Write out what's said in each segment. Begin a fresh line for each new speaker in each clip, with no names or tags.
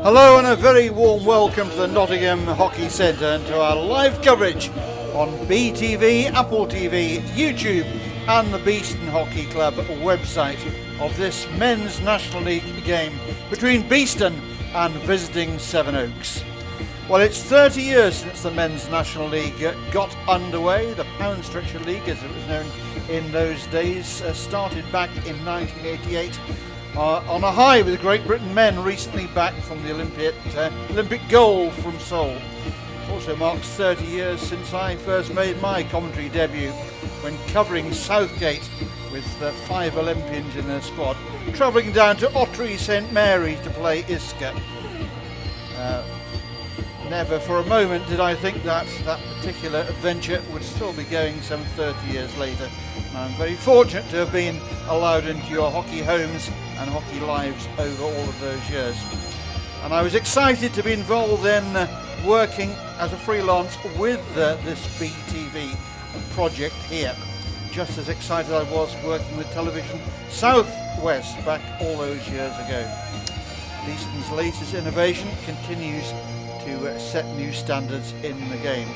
Hello and a very warm welcome to the Nottingham Hockey Centre and to our live coverage on BTV, Apple TV, YouTube and the Beeston Hockey Club website of this Men's National League game between Beeston and visiting Sevenoaks. Well, it's 30 years since the Men's National League got underway. The Pound Stretcher League, as it was known in those days, started back in 1988. On a high with Great Britain men recently back from the Olympic gold from Seoul. It also marks 30 years since I first made my commentary debut when covering Southgate with 5 Olympians in their squad, travelling down to Ottery St Mary's to play Iska. Never for a moment did I think that particular adventure would still be going some 30 years later. And I'm very fortunate to have been allowed into your hockey homes and hockey lives over all of those years. And I was excited to be involved in working as a freelance with this BTV project here. Just as excited I was working with Television Southwest back all those years ago. Beeston's latest innovation continues to set new standards in the game.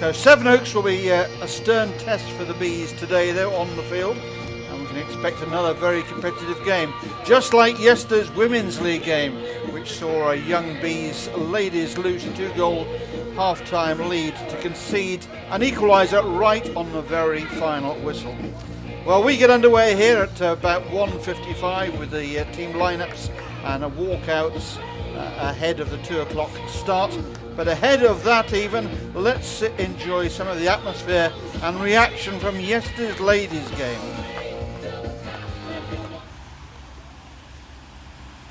Now, Sevenoaks will be a stern test for the Bees today. They're on the field, and we can expect another very competitive game, just like yesterday's Women's League game, which saw a young Bees ladies lose a 2-goal half-time lead to concede an equaliser right on the very final whistle. Well, we get underway here at about 1:55 with the team lineups and walkouts ahead of the 2 o'clock start. But ahead of that even, let's enjoy some of the atmosphere and reaction from yesterday's ladies' game.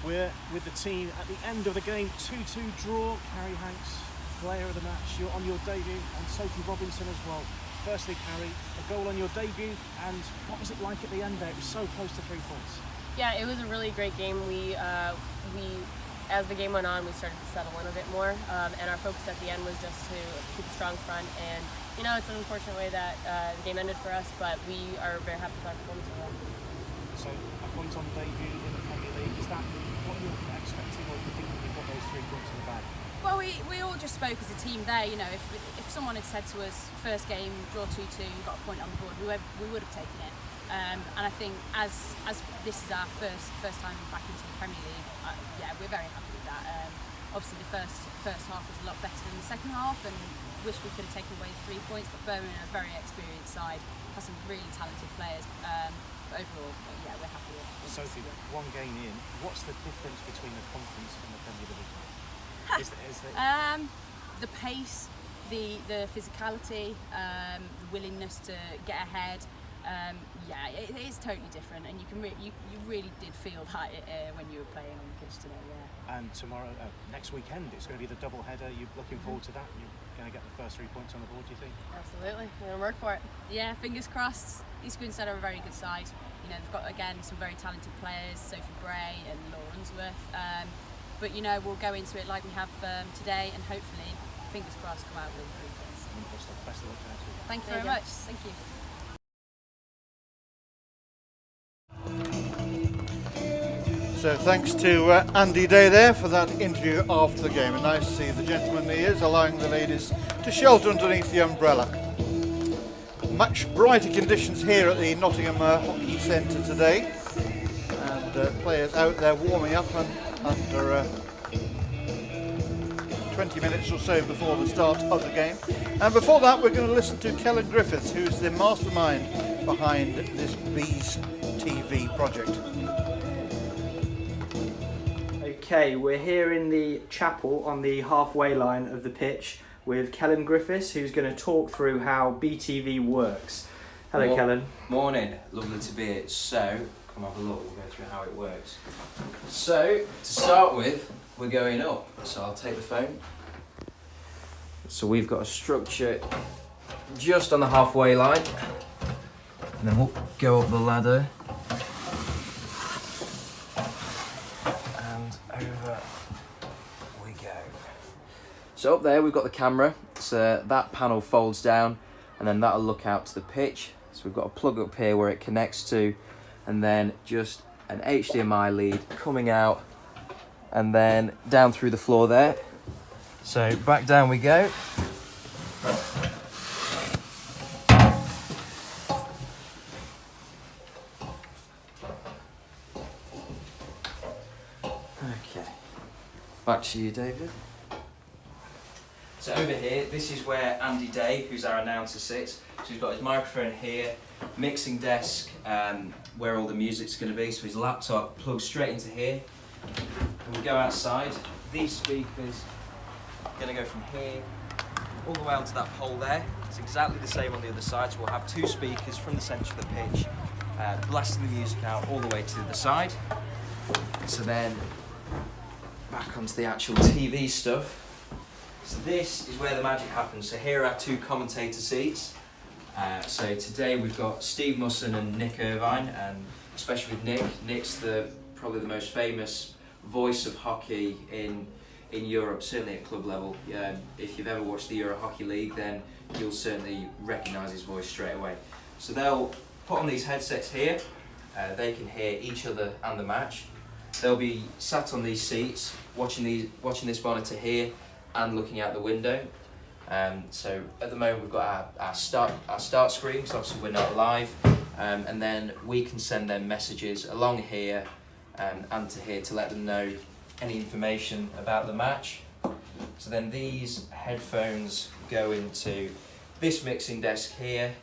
We're with the team at the end of the game, 2-2 draw. Carrie Hanks, player of the match, you're on your debut, and Sophie Robinson as well. Firstly, Carrie, a goal on your debut, and what was it like at the end there? It was so close to 3 points.
Yeah, it was a really great game. We as the game went on, we started to settle in a bit more, and our focus at the end was just to keep a strong front. And you know, it's an unfortunate way that the game ended for us, but we are very happy with our performance overall.
So, a point on debut in the Premier League, is that what you're expecting, or do you think you've got those 3 points in the bag?
Well, we all just spoke as a team there. You know, if someone had said to us, first game, draw 2-2, got a point on the board, we would have taken it. And I think as this is our first time back into the Premier League, yeah, we're very happy with that. Obviously, the first half was a lot better than the second half, and wish we could have taken away 3 points. But Birmingham are a very experienced side, has some really talented players. But overall, yeah, we're happy with it.
Sophie, 1 game in, what's the difference between the Conference and the Premier League?
The pace, the physicality, the willingness to get ahead. Yeah, it is totally different, and you really did feel that when you were playing on the pitch today. Yeah.
And tomorrow, next weekend, it's going to be the double header. You're looking forward to that? You're going to get the first 3 points on the board, do you think?
Absolutely, we're going to work for it.
Yeah, fingers crossed. East Grinstead are a very good side. You know, they've got again some very talented players, Sophie Bray and Laura Unsworth. But you know, we'll go into it like we have today, and hopefully, fingers crossed, come out with 3 points.
Wonderful stuff. Best of luck to you.
Thank you very much. Thank you.
So thanks to Andy Day there for that interview after the game. And nice to see the gentleman he is allowing the ladies to shelter underneath the umbrella. Much brighter conditions here at the Nottingham Hockey Centre today, and players out there warming up under 20 minutes or so before the start of the game. And before that, we're going to listen to Kellen Griffiths, who's the mastermind behind this Bees TV project.
Okay, we're here in the chapel on the halfway line of the pitch with Kellen Griffiths, who's going to talk through how BTV works. Hello, Kellen.
Morning, lovely to be here. So, come have a look, we'll go through how it works. So, to start with, we're going up. So I'll take the phone. So we've got a structure just on the halfway line. And then we'll go up the ladder. Over we go. So up there we've got the camera, so that panel folds down and then that'll look out to the pitch. So we've got a plug up here where it connects to, and then just an HDMI lead coming out and then down through the floor there. So back down we go. Okay, back to you, David. So over here, this is where Andy Day, who's our announcer, sits. So he's got his microphone here, mixing desk, where all the music's going to be. So his laptop plugs straight into here. And we go outside. These speakers are going to go from here all the way onto that pole there. It's exactly the same on the other side. So we'll have 2 speakers from the centre of the pitch, blasting the music out all the way to the other side. So then back onto the actual TV stuff. So this is where the magic happens. So here are our 2 commentator seats. So today we've got Steve Musson and Nick Irvine, and especially with Nick. Nick's probably the most famous voice of hockey in Europe, certainly at club level. If you've ever watched the Euro Hockey League, then you'll certainly recognise his voice straight away. So they'll put on these headsets here. They can hear each other and the match. They'll be sat on these seats, watching this monitor here, and looking out the window. So at the moment we've got our start screen, because obviously we're not live, and then we can send them messages along here and to here to let them know any information about the match. So then these headphones go into this mixing desk here,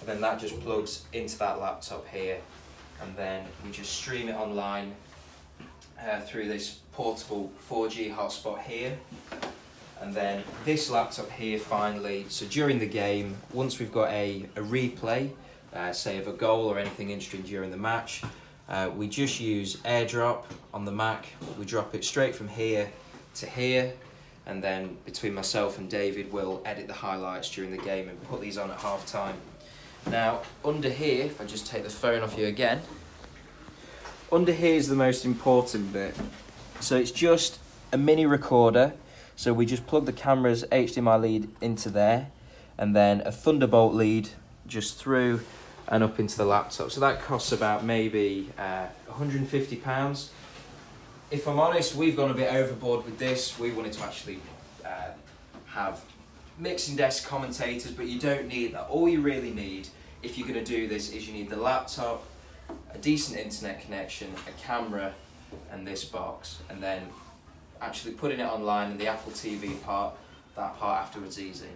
and then that just plugs into that laptop here, and then we just stream it online through this portable 4G hotspot here. And then this laptop here finally, so during the game, once we've got a replay, say of a goal or anything interesting during the match, we just use AirDrop on the Mac. We drop it straight from here to here, and then between myself and David we'll edit the highlights during the game and put these on at half time. Now under here, if I just take the phone off you again, under here is the most important bit. So it's just a mini recorder. So we just plug the camera's HDMI lead into there, and then a Thunderbolt lead just through and up into the laptop. So that costs about maybe £150. If I'm honest, we've gone a bit overboard with this. We wanted to actually have mixing desk commentators, but you don't need that. All you really need, if you're going to do this, is you need the laptop, a decent internet connection, a camera, and this box, and then actually putting it online and the Apple TV part, that part afterwards easy.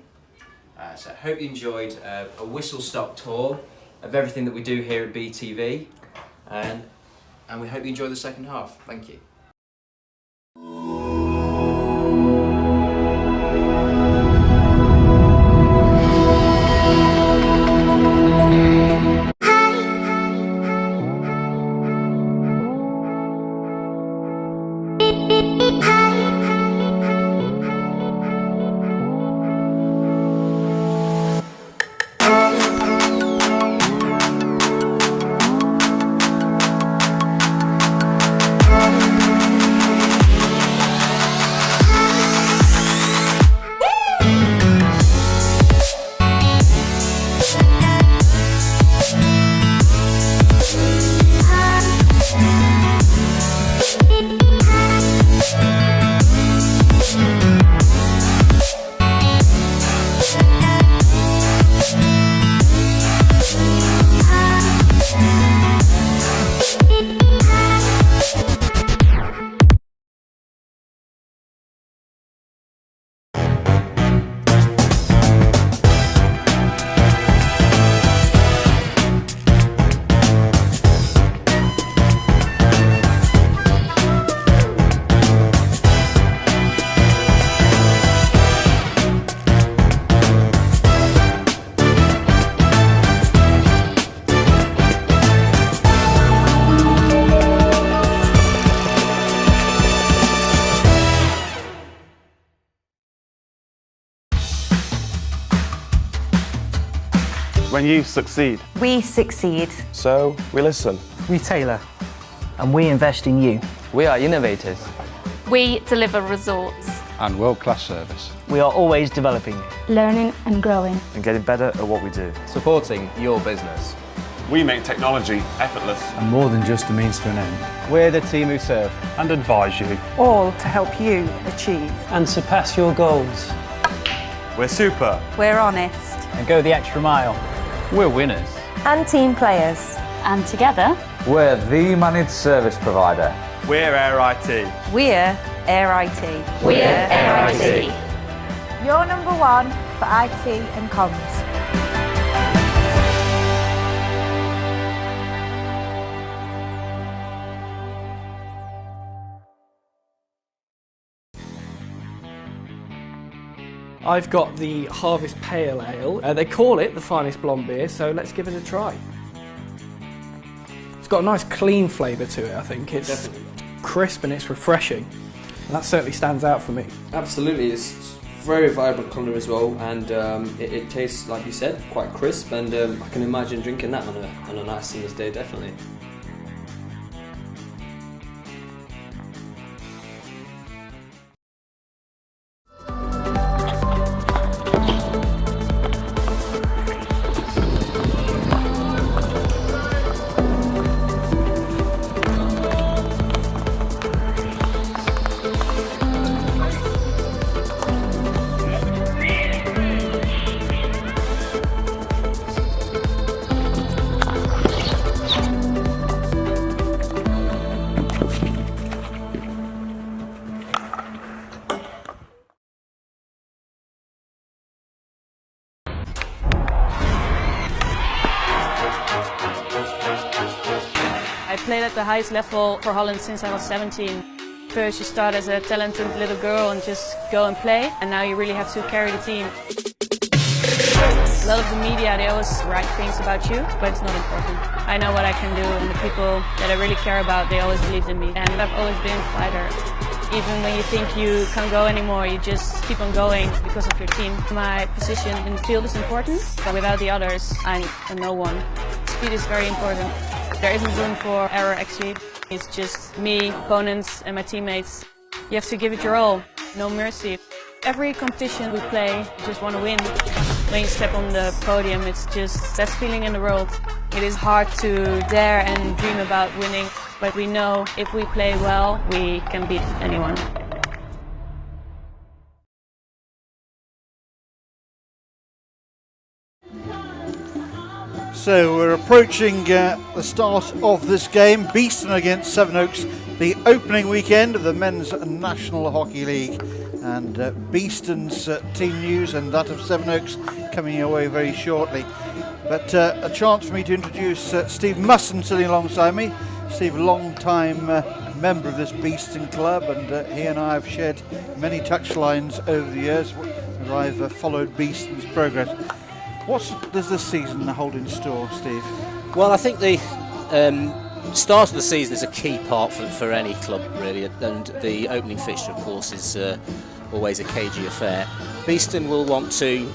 So I hope you enjoyed a whistle-stop tour of everything that we do here at BTV, and we hope you enjoy the second half. Thank you.
When you succeed,
we succeed.
so we listen.
We tailor. And we invest in you.
We are innovators.
We deliver results.
And world-class service.
We are always developing.
Learning and growing.
And getting better at what we do.
Supporting your business.
We make technology effortless
and more than just a means to an end.
We're the team who serve
and advise you.
All to help you achieve
and surpass your goals.
We're super.
We're honest.
and go the extra mile. We're winners.
And team players.
And together,
we're the managed service provider.
We're Air IT.
We're Air IT.
We're Air IT.
You're number one for IT and comms.
I've got the Harvest Pale Ale. They call it the finest blonde beer, so let's give it a try. It's got a nice clean flavour to it, I think. It's definitely crisp and it's refreshing. And that certainly stands out for me.
Absolutely, it's very vibrant colour as well, and it tastes, like you said, quite crisp, and I can imagine drinking that on a nice summer's day, definitely.
I played at the highest level for Holland since I was 17. First you start as a talented little girl and just go and play, and now you really have to carry the team. A lot of the media, they always write things about you, but it's not important. I know what I can do, and the people that I really care about, they always believed in me. And I've always been a fighter. Even when you think you can't go anymore, you just keep on going because of your team. My position in the field is important, but without the others, I'm a no one. Speed is very important. There isn't room for error actually. It's just me, opponents and my teammates. You have to give it your all, no mercy. Every competition we play, you just want to win. When you step on the podium, it's just the best feeling in the world. It is hard to dare and dream about winning, but we know if we play well, we can beat anyone.
So we're approaching the start of this game, Beeston against Sevenoaks, the opening weekend of the Men's National Hockey League. And Beeston's team news and that of Sevenoaks coming your way very shortly. But a chance for me to introduce Steve Musson sitting alongside me. Steve, a long-time member of this Beeston club, and he and I have shared many touchlines over the years as I've followed Beeston's progress. What does this season hold in store, Steve?
Well, I think the start of the season is a key part for any club, really, and the opening fixture, of course, is always a cagey affair. Beeston will want to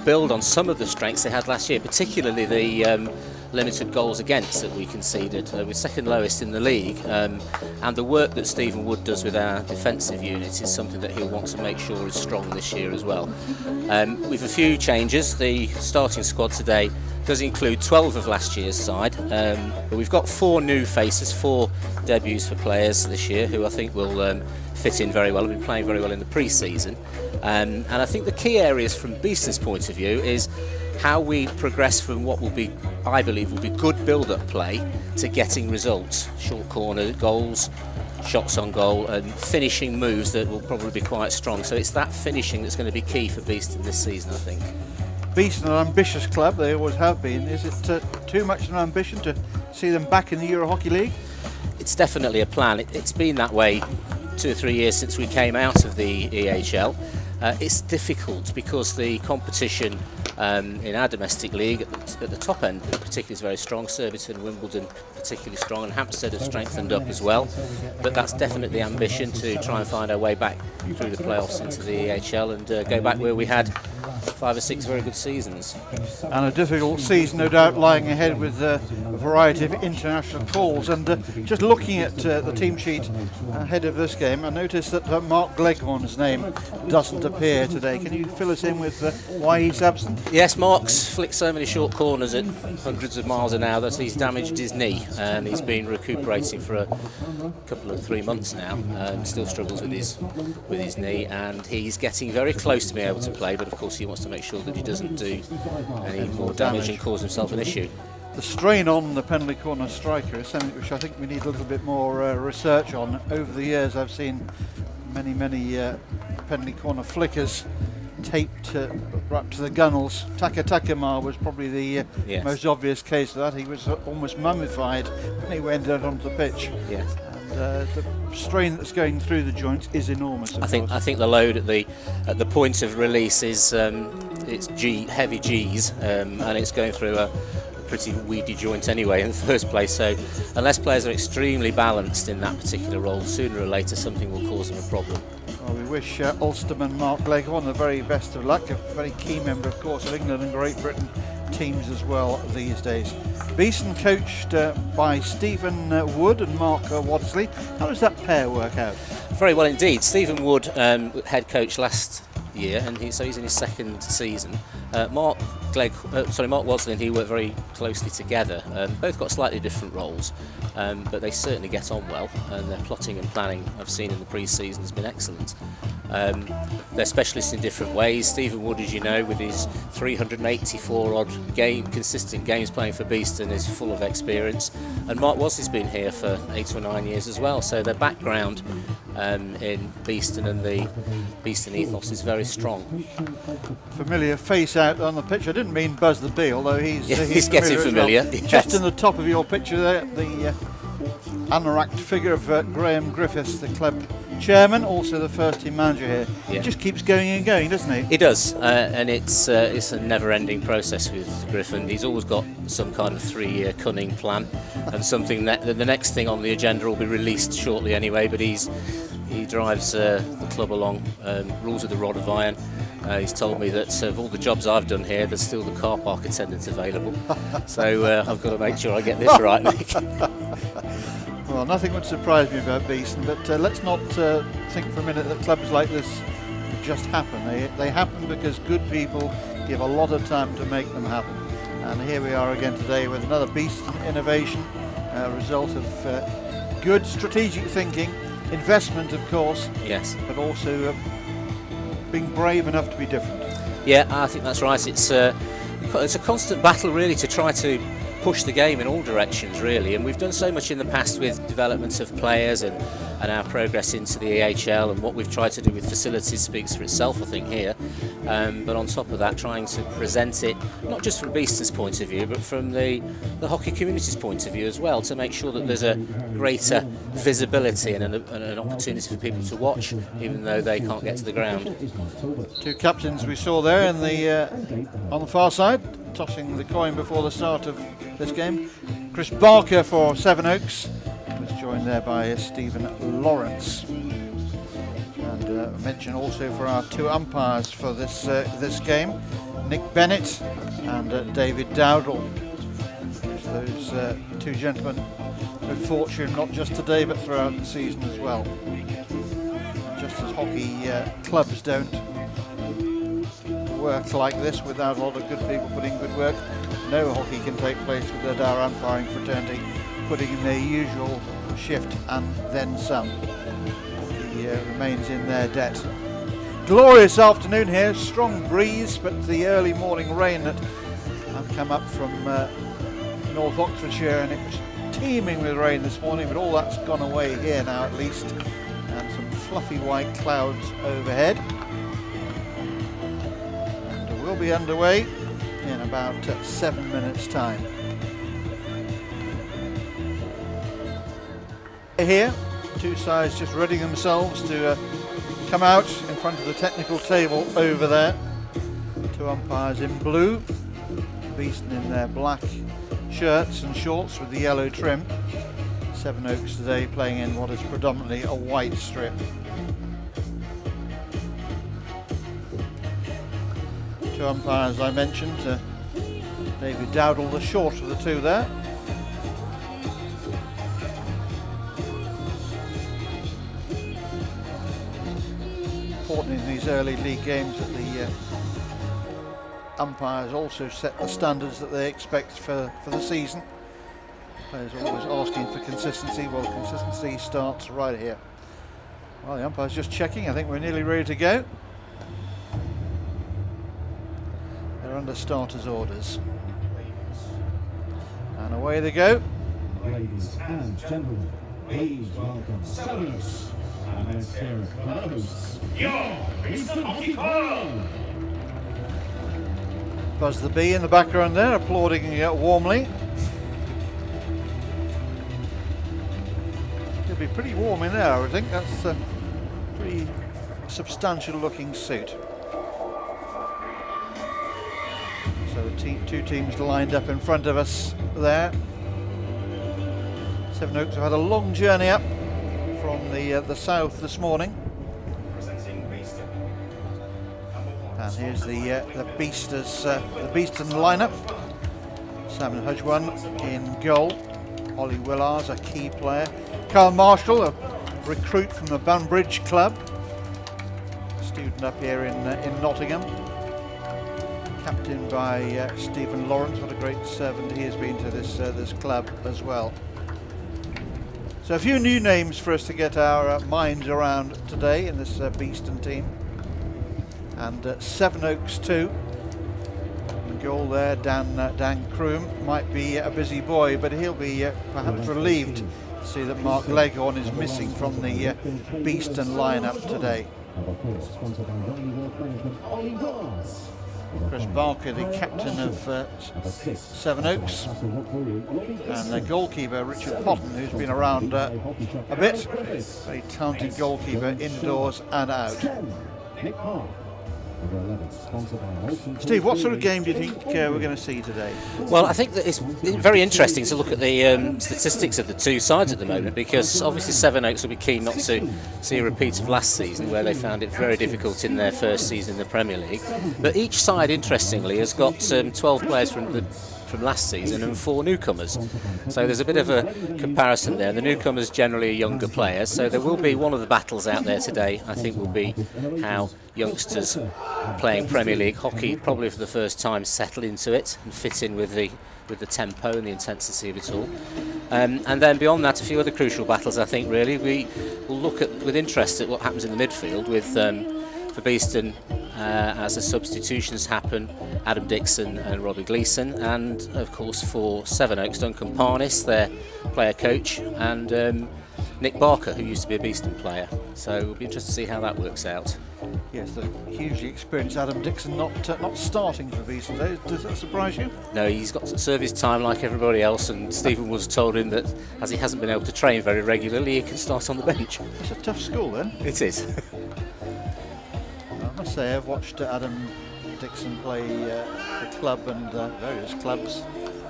build on some of the strengths they had last year, particularly the limited goals against that we conceded. We're second lowest in the league, and the work that Stephen Wood does with our defensive unit is something that he'll want to make sure is strong this year as well. With a few changes, the starting squad today does include 12 of last year's side, but we've got 4 new faces, 4 debuts for players this year who I think will fit in very well, have been playing very well in the pre-season. And I think the key areas from Beeston's point of view is how we progress from what will be, I believe, will be good build-up play to getting results. Short corner goals, shots on goal, and finishing moves that will probably be quite strong. So it's that finishing that's going to be key for Beeston this season, I think.
Beeston, an ambitious club, they always have been. Is it too much an ambition to see them back in the Euro Hockey League?
It's definitely a plan. It's been that way 2 or 3 years since we came out of the EHL. It's difficult because the competition in our domestic league at the top end particularly is very strong. Surbiton, Wimbledon particularly strong, and Hampstead have strengthened up as well. But that's definitely the ambition, to try and find our way back through the playoffs into the EHL and go back where we had 5 or 6 very good seasons.
And a difficult season, no doubt, lying ahead with a variety of international calls. And just looking at the team sheet ahead of this game, I noticed that Mark Gleghorn's name doesn't appear today. Can you fill us in with why he's absent?
Yes, Mark's flicked so many short corners at hundreds of miles an hour that he's damaged his knee, and he's been recuperating for a couple of 3 months now. Still struggles with his knee, and he's getting very close to being able to play, but of course he wants to make sure that he doesn't do any more damage and cause himself an issue.
The strain on the penalty corner striker is something which I think we need a little bit more research on. Over the years I've seen many penalty corner flickers taped up to the gunnels. Taka Takema was probably the most obvious case of that. He was almost mummified when he went out onto the pitch.
Yes.
And the strain that's going through the joints is enormous.
I think the load at the point of release is it's heavy G's, and it's going through a pretty weedy joint anyway in the first place. So unless players are extremely balanced in that particular role, sooner or later something will cause them a problem.
Well, we wish Ulsterman Mark Gleghorn the very best of luck. A very key member, of course, of England and Great Britain teams as well these days. Beeston coached by Stephen Wood and Mark Wadsley. How does that pair work out?
Very well indeed. Stephen Wood, head coach last year, and he's in his second season. Mark Wadsley and he work very closely together. Both got slightly different roles, but they certainly get on well, and their plotting and planning I've seen in the pre-season has been excellent. They're specialists in different ways. Stephen Wood, as you know, with his 384 odd consistent games playing for Beeston, is full of experience, and Mark Wadsley's been here for 8 or 9 years as well, so their background in Beeston and the Beeston ethos is very strong.
Familiar face out on the pitch. I didn't mean Buzz the Bee, although he's
getting familiar.
Well.
Yes.
Just in the top of your picture there, the anoraked figure of Graham Griffiths, the club chairman, also the first team manager here.
Yeah.
He just keeps going and going, doesn't he?
He does, and it's a never-ending process with Griffin. He's always got some kind of 3-year cunning plan, and something that the next thing on the agenda will be released shortly anyway. But he drives the club along, rules with a rod of iron. He's told me that of all the jobs I've done here, there's still the car park attendant available. So I've got to make sure I get this right, Nick.
Well, nothing would surprise me about Beeston, but let's not think for a minute that clubs like this just happen. They happen because good people give a lot of time to make them happen. And here we are again today with another Beeston innovation, a result of good strategic thinking, investment, of course.
Yes.
But also being brave enough to be different.
Yeah, I think that's right. It's a constant battle, really, to try to push the game in all directions, really, and we've done so much in the past with development of players and our progress into the AHL, and what we've tried to do with facilities speaks for itself, I think, here. But on top of that, trying to present it not just from Beeston's point of view, but from the hockey community's point of view as well, to make sure that there's a greater visibility and an opportunity for people to watch, even though they can't get to the ground.
Two captains we saw there in on the far side, tossing the coin before the start of this game. Chris Barker for Sevenoaks was joined there by Stephen Lawrence. And mention also for our two umpires for this game, Nick Bennett and David Dowdall. Those two gentlemen of fortune, not just today but throughout the season as well. Just as hockey clubs don't work like this without a lot of good people putting good work, no hockey can take place without our umpiring fraternity putting in their usual shift and then some. Hockey remains in their debt. Glorious afternoon here, strong breeze, but the early morning rain that I've come up from North Oxfordshire, and it was teeming with rain this morning, but all that's gone away here now at least, and some fluffy white clouds overhead. And we'll be underway in about 7 minutes time. Here, two sides just readying themselves to come out in front of the technical table over there. Two umpires in blue, Beeston in their black shirts and shorts with the yellow trim. Sevenoaks today playing in what is predominantly a white strip. Two umpires I mentioned. David Dowdall, the short of the two there. Important in these early league games that the umpires also set the standards that they expect for the season. Players are always asking for consistency. Well, consistency starts right here. Well, the umpire's just checking. I think we're nearly ready to go. They're under starters' orders. And away they go.
Ladies and gentlemen, please welcome Sevenoaks and their hosts, your Beeston Hockey Club.
Buzz the Bee in the background there, applauding warmly. It'll be pretty warm in there, I would think. That's a pretty substantial looking suit. So the two teams lined up in front of us there. Sevenoaks have had a long journey up from the south this morning. And here's the Beeston lineup. Simon Hudgwan in goal. Ollie Willars, a key player. Carl Marshall, a recruit from the Banbridge Club. Student up here in Nottingham. Captained by Stephen Lawrence. What a great servant he has been to this club as well. So a few new names for us to get our minds around today in this Beeston team. And Sevenoaks too. In goal there, Dan Kroom might be a busy boy, but he'll be perhaps relieved to see that Mark Leghorn is missing from the Beeston lineup today. Chris Barker, the captain of Sevenoaks, and the goalkeeper Richard Potton, who's been around a bit. Very talented goalkeeper indoors and out. Steve, what sort of game do you think we're going to see today?
Well, I think that it's very interesting to look at the statistics of the two sides at the moment, because obviously Sevenoaks will be keen not to see a repeat of last season, where they found it very difficult in their first season in the Premier League. But each side, interestingly, has got 12 players from last season and 4 newcomers. So there's a bit of a comparison there. The newcomers generally are younger players, so there will be one of the battles out there today, I think, will be how youngsters playing Premier League hockey probably for the first time settle into it and fit in with the tempo and the intensity of it all. And then beyond that, a few other crucial battles, I think, really. We will look at with interest at what happens in the midfield with for Beeston as the substitutions happen, Adam Dixon and Robbie Gleeson, and of course for Sevenoaks, Duncan Parnis, their player coach, and Nick Barker, who used to be a Beeston player. So it'll be interesting to see how that works out.
Yes, the hugely experienced Adam Dixon not starting for Beeston. Does that surprise you?
No, he's got to serve his time like everybody else, and Stephen was told him that as he hasn't been able to train very regularly, he can start on the bench.
It's a tough school then.
It is.
I must say I've watched Adam Dixon play for club and various clubs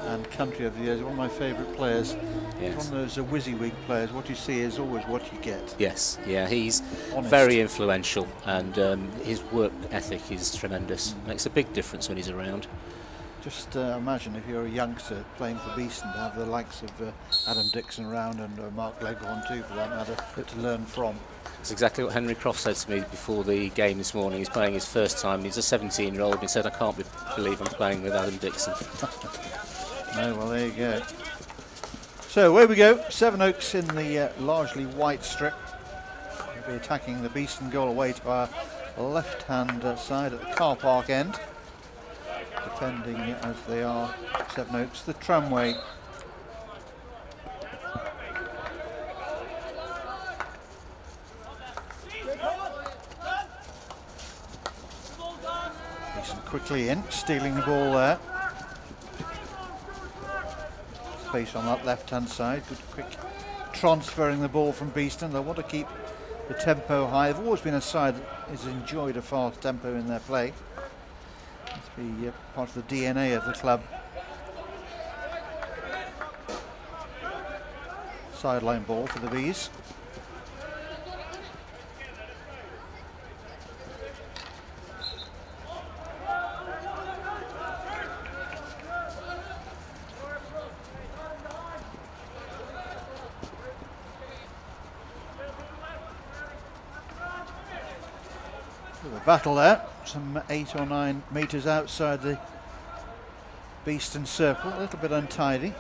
and country over the years. One of my favourite players.
Yes.
One of those WYSIWYG players. What you see is always what you get.
Yes, yeah, he's
honest,
very influential, and his work ethic is tremendous. Makes a big difference when he's around.
Just imagine if you're a youngster playing for Beeston to have the likes of Adam Dixon around, and Mark Leghorn too, for that matter, to learn from.
That's exactly what Henry Croft said to me before the game this morning. He's playing his first time. He's a 17-year-old, and he said, "I can't believe I'm playing with Adam Dixon."
No, well, there you go. So away we go. Sevenoaks in the largely white strip. They'll be attacking the Beeston goal away to our left-hand side at the car park end. Defending as they are, Sevenoaks, the tramway. Beeston quickly in, stealing the ball there. Space on that left-hand side. Good quick transferring the ball from Beeston. They want to keep the tempo high. They've always been a side that has enjoyed a fast tempo in their play. Must be part of the DNA of the club. Sideline ball for the Bees. Bit of a battle there, some 8 or 9 metres outside the Beeston circle, a little bit untidy.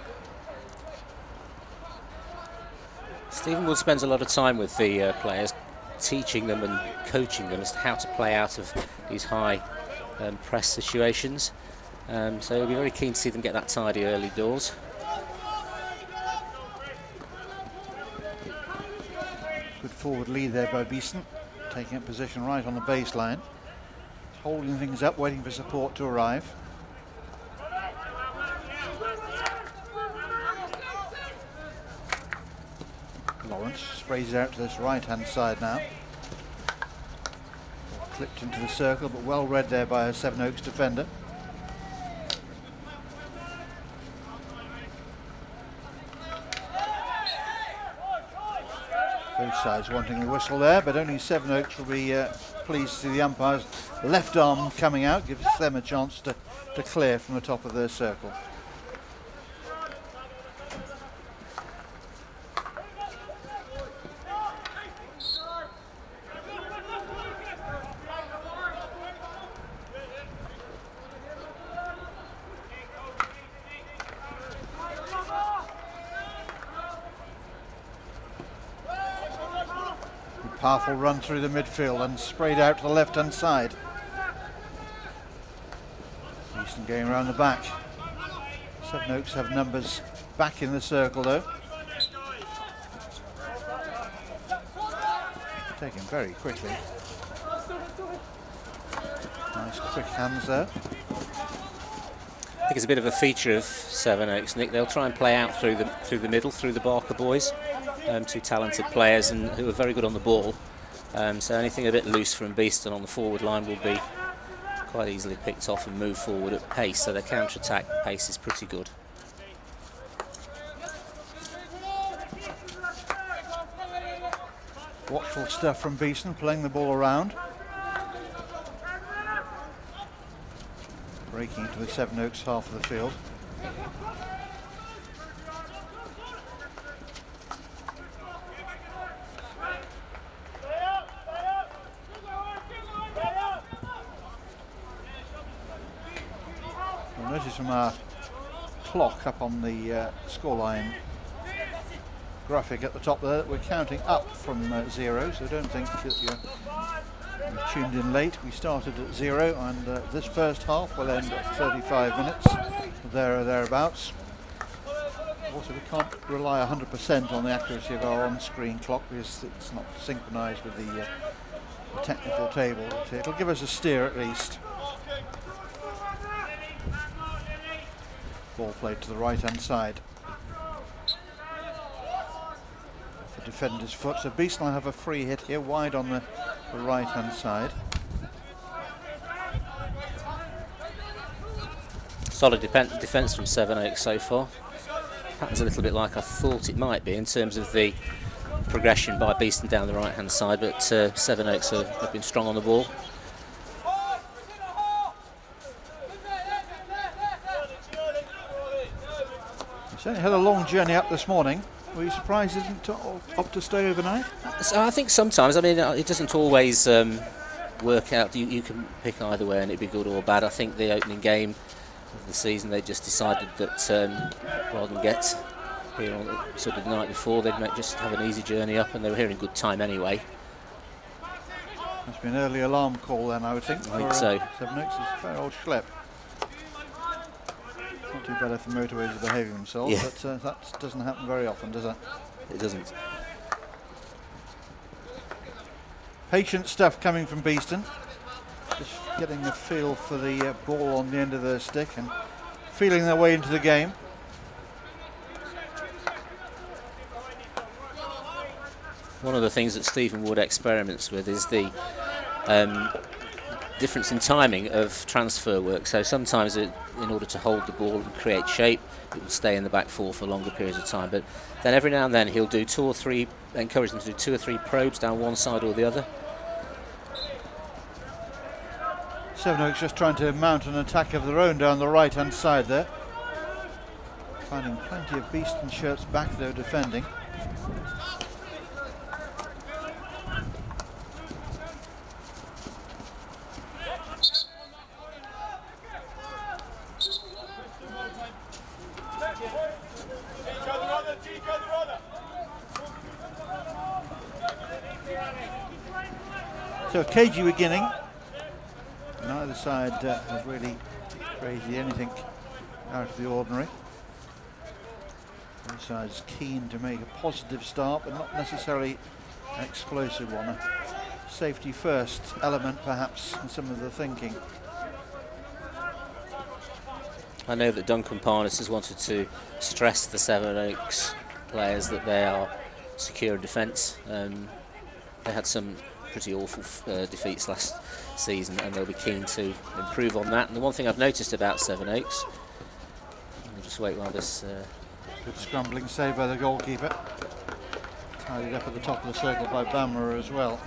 Stephen Wood spends a lot of time with the players, teaching them and coaching them as to how to play out of these high press situations. So he'll be very keen to see them get that tidy early doors.
Good forward lead there by Beeston, taking up position right on the baseline, holding things up, waiting for support to arrive. Lawrence sprays it out to this right hand side now. Clipped into the circle, but well read there by a Sevenoaks defender. Both sides wanting the whistle there, but only Sevenoaks will be pleased to see the umpire's left arm coming out, gives them a chance to clear from the top of their circle. Powerful run through the midfield and sprayed out to the left hand side. Beeston going around the back. Sevenoaks have numbers back in the circle though. Taken very quickly. Nice quick hands there.
I think it's a bit of a feature of Sevenoaks, Nick. They'll try and play out through the middle, through the Barker boys. Two talented players and who are very good on the ball. So anything a bit loose from Beeston on the forward line will be quite easily picked off and move forward at pace. So their counter-attack pace is pretty good.
Watchful stuff from Beeston, playing the ball around. Breaking into the Sevenoaks half of the field. You'll notice from our clock up on the scoreline graphic at the top there that we're counting up from 0, so don't think that you're tuned in late. We started at 0 and this first half will end at 35 minutes, there or thereabouts. Also, we can't rely 100% on the accuracy of our on-screen clock because it's not synchronised with the technical table. It'll give us a steer at least. Ball played to the right-hand side. The defender's foot, so Beeston will have a free hit here, wide on the right-hand side.
Solid defence from Sevenoaks so far. Pattern's a little bit like I thought it might be in terms of the progression by Beeston down the right-hand side, but Sevenoaks have been strong on the ball.
Certainly had a long journey up this morning. Were you surprised it didn't opt to stay overnight?
So I think sometimes, I mean, it doesn't always work out. You can pick either way and it'd be good or bad. I think the opening game of the season, they just decided that rather than get here on sort of the night before, they'd just have an easy journey up, and they were here in good time anyway.
Must be an early alarm call then, I would think.
I think so.
Sevenoaks is a fair old schlep. Not too bad if the motorways are behaving themselves,
yeah.
But that doesn't happen very often, does it?
It doesn't.
Patient stuff coming from Beeston. Just getting a feel for the ball on the end of their stick and feeling their way into the game.
One of the things that Stephen Wood experiments with is the difference in timing of transfer work. So sometimes in order to hold the ball and create shape, it will stay in the back four for longer periods of time. But then every now and then he'll do encourage them to do 2 or 3 probes down one side or the other.
Sevenoaks just trying to mount an attack of their own down the right hand side there. Finding plenty of Beeston shirts back though defending. So a cagey beginning. Neither side has really created anything out of the ordinary. Both sides keen to make a positive start, but not necessarily an explosive one. A safety first element perhaps in some of the thinking.
I know that Duncan Parnis has wanted to stress the Sevenoaks players that they are secure in defence. They had some pretty awful defeats last season, and they'll be keen to improve on that. And the one thing I've noticed about Sevenoaks, I'll just wait while this...
Good scrambling save by the goalkeeper. Tidied up at the top of the circle by Bammer as well.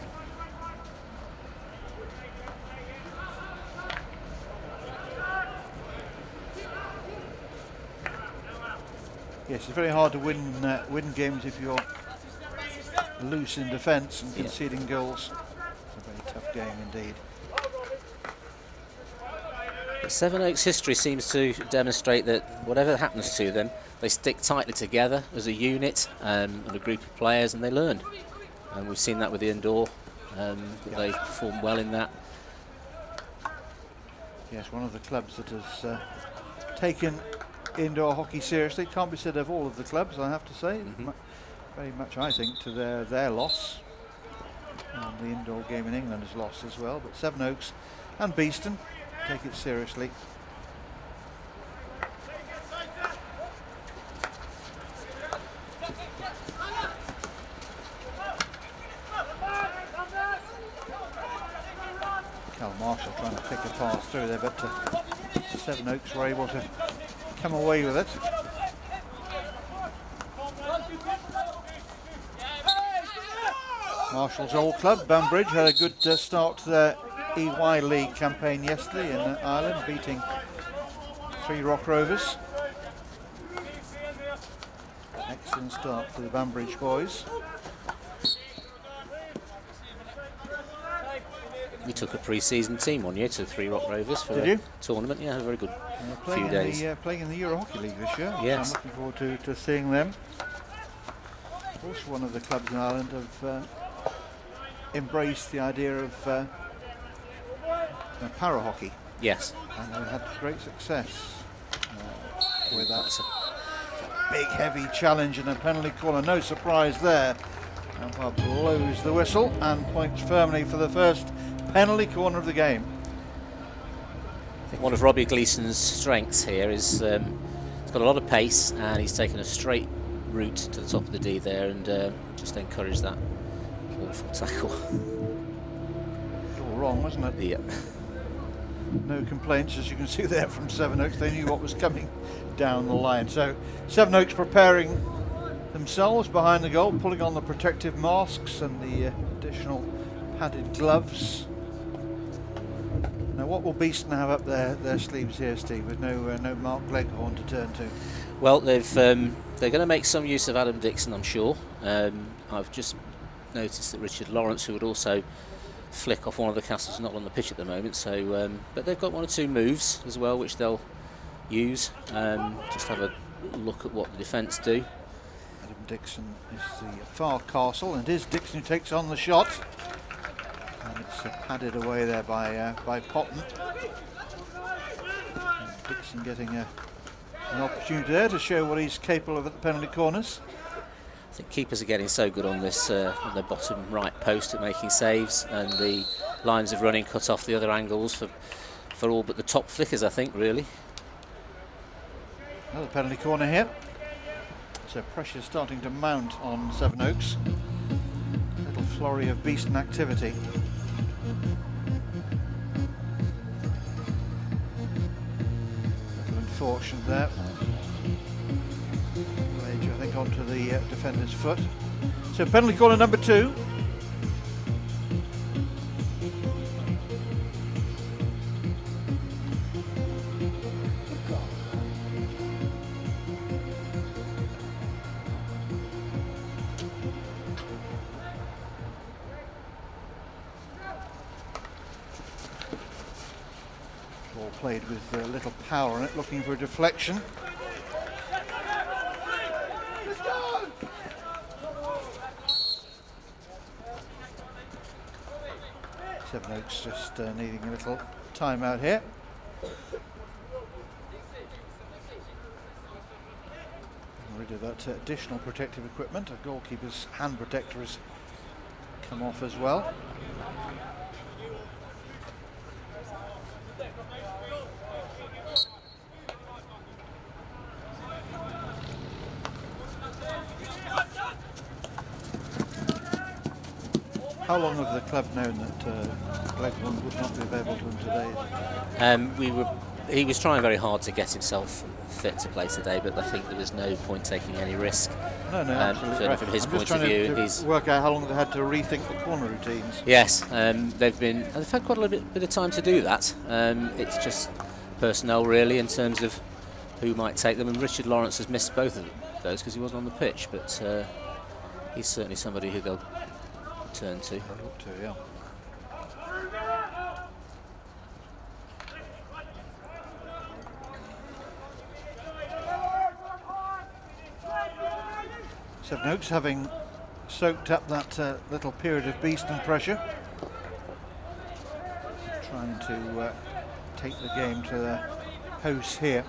Yes, it's very hard to win games if you're loose in defence and conceding goals. It's a very tough game indeed.
Sevenoaks' history seems to demonstrate that whatever happens to them, they stick tightly together as a unit and a group of players, and they learn. And we've seen that with the indoor. They've performed well in that.
Yes, one of the clubs that has taken indoor hockey seriously. Can't be said of all of the clubs, I have to say. Very much, I think, to their loss. And the indoor game in England has lost as well. But Sevenoaks and Beeston take it seriously. Cal Marshall trying to pick a pass through there, but Sevenoaks were able to come away with it. Marshall's old club, Banbridge, had a good start to their EY League campaign yesterday in Ireland, beating 3 Rock Rovers. Excellent start for the Banbridge boys.
We took a pre-season team one year to 3 Rock Rovers for
a
tournament. Yeah, had a very good few days.
Playing in the Euro Hockey League this year.
Yes.
So I'm looking forward to seeing them. Also one of the clubs in Ireland have embraced the idea of para hockey.
Yes.
And they've had great success with that. It's a big, heavy challenge and a penalty corner. No surprise there. Umpire blows the whistle and points firmly for the first penalty corner of the game.
I think one of Robbie Gleeson's strengths here is he's got a lot of pace, and he's taken a straight route to the top of the D there and just encouraged that awful tackle.
All wrong, wasn't it?
Yeah.
No complaints, as you can see there from Sevenoaks. They knew what was coming down the line. So Sevenoaks preparing themselves behind the goal, pulling on the protective masks and the additional padded gloves. Now, what will Beeston have up their sleeves here, Steve, with no Mark Leghorn to turn to?
Well, they're going to make some use of Adam Dixon, I'm sure. I've just noticed that Richard Lawrence, who would also flick off one of the castles, not on the pitch at the moment. So, but they've got 1 or 2 moves as well, which they'll use. Just have a look at what the defence do.
Adam Dixon is the far castle, and it is Dixon who takes on the shot. And it's padded away there by Potton. And Dixon getting an opportunity there to show what he's capable of at the penalty corners.
I think keepers are getting so good on this on the bottom right post at making saves, and the lines of running cut off the other angles for all but the top flickers, I think, really.
Another penalty corner here. So pressure starting to mount on Sevenoaks. Little flurry of Beeston activity. Little unfortunate there. Blade, I think, onto the defender's foot. So penalty corner number 2. Played with little power on it, looking for a deflection. Sevenoaks just needing a little time out here. Rid of that additional protective equipment. A goalkeeper's hand protector has come off as well. How long have the club known that Glegg would not be available to him today?
He was trying very hard to get himself fit to play today, but I think there was no point taking any risk.
No, absolutely right.
From his
I'm
point
just
of view,
trying to work out how long they had to rethink the corner routines.
Yes, they've had quite a little bit of time to do that. It's just personnel really in terms of who might take them, and Richard Lawrence has missed both of those because he wasn't on the pitch, but he's certainly somebody who they'll turn to.
Yeah. Sevenoaks having soaked up that little period of Beeston pressure, trying to take the game to the posts here.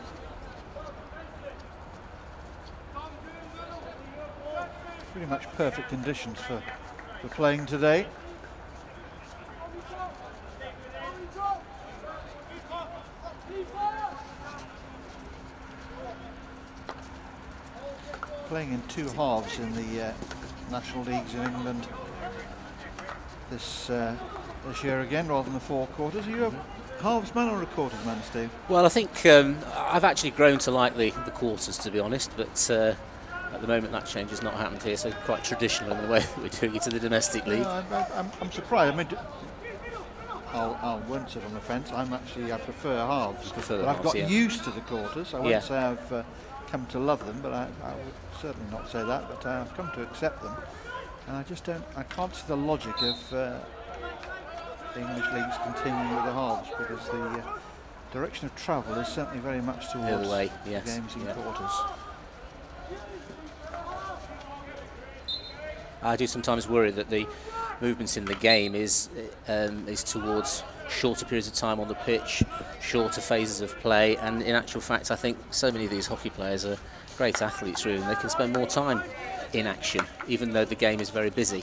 Pretty much perfect conditions for playing today. Playing in two halves in the national leagues in England this year again, rather than the four quarters. Are you a halves man or a quarters man, Steve?
Well, I think I've actually grown to like the quarters, to be honest, but at the moment that change has not happened here, so quite traditional in the way that we're doing it in the domestic league.
I'm surprised. I mean, I won't sit on the fence. I prefer halves. But I've got used to the quarters. I won't say I've come to love them, but I would certainly not say that, but I've come to accept them, and I can't see the logic of the English leagues continuing with the halves, because the direction of travel is certainly very much towards the games in quarters.
I do sometimes worry that the movements in the game is towards shorter periods of time on the pitch, shorter phases of play, and in actual fact I think so many of these hockey players are great athletes really, and they can spend more time in action even though the game is very busy.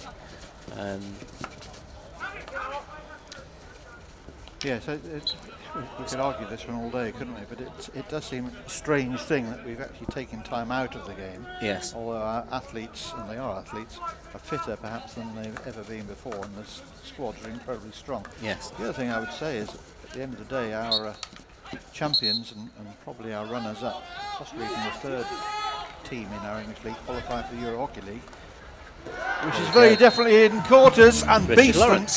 Yes, we could argue this one all day, couldn't we? But it does seem a strange thing that we've actually taken time out of the game.
Yes.
Although our athletes, and they are athletes, are fitter perhaps than they've ever been before, and the squads are incredibly strong.
Yes.
The other thing I would say is, at the end of the day, our champions and probably our runners-up, possibly even the third team in our English league, qualify for the Euro Hockey League, which is very definitely in quarters, and Beeston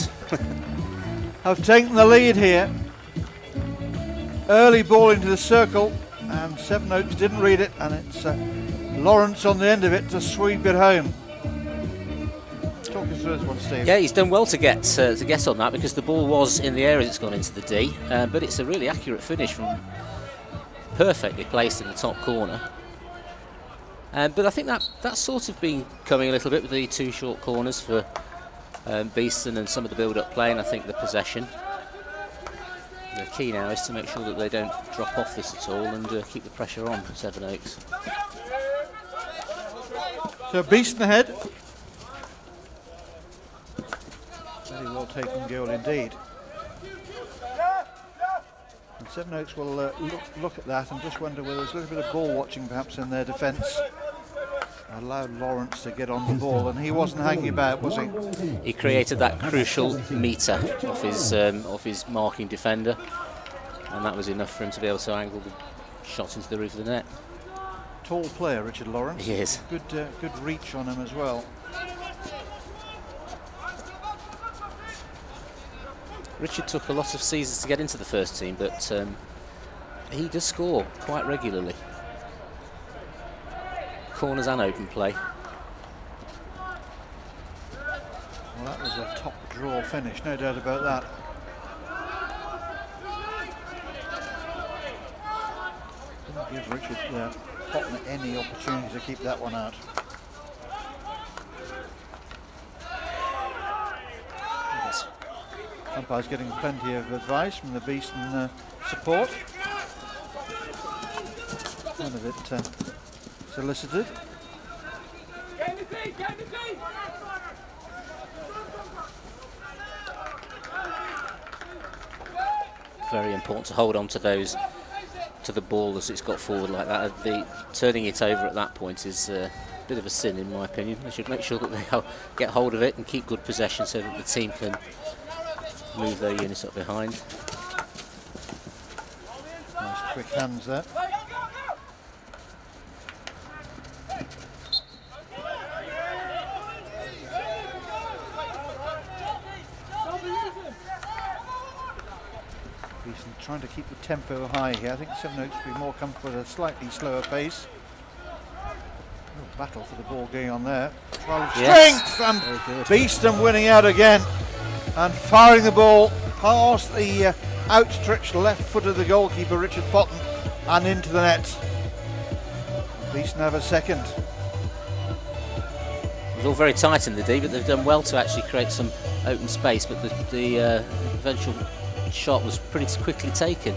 have taken the lead here. Early ball into the circle, and Sevenoaks didn't read it, and it's Lawrence on the end of it to sweep it home. Talk us through this one, Steve.
Yeah, he's done well to get on that, because the ball was in the air as it's gone into the D, but it's a really accurate finish from perfectly placed in the top corner. But I think that's sort of been coming a little bit with the two short corners for Beeston and some of the build-up play, and I think the possession. The key now is to make sure that they don't drop off this at all and keep the pressure on Sevenoaks.
So Beeston ahead. Very well taken goal indeed. And Sevenoaks will look at that and just wonder whether there's a little bit of ball watching perhaps in their defence. Allowed Lawrence to get on the ball, and he wasn't hanging about, was he?
He created that crucial metre off his marking defender, and that was enough for him to be able to angle the shot into the roof of the net.
Tall player, Richard Lawrence.
He is.
Good reach on him as well.
Richard took a lot of seasons to get into the first team, but he does score quite regularly. Corners and open play.
Well, that was a top draw finish, no doubt about that. Didn't give Richard Houghton any opportunity to keep that one out. Umpire's getting plenty of advice from the Beeston support. None of it solicited.
Very important to hold on to those, to the ball as it's got forward like that. Turning it over at that point is a bit of a sin, in my opinion. They should make sure that they get hold of it and keep good possession so that the team can move their units up behind.
Nice quick hands there. Beeston trying to keep the tempo high here. I think Sevenoaks would be more comfortable at a slightly slower pace. Oh, battle for the ball going on there. Trial of strength, and Beeston winning out again and firing the ball past the outstretched left foot of the goalkeeper Richard Potton and into the net. Beeston have a second.
It was all very tight in the D, but they've done well to actually create some open space, but the eventual shot was pretty quickly taken.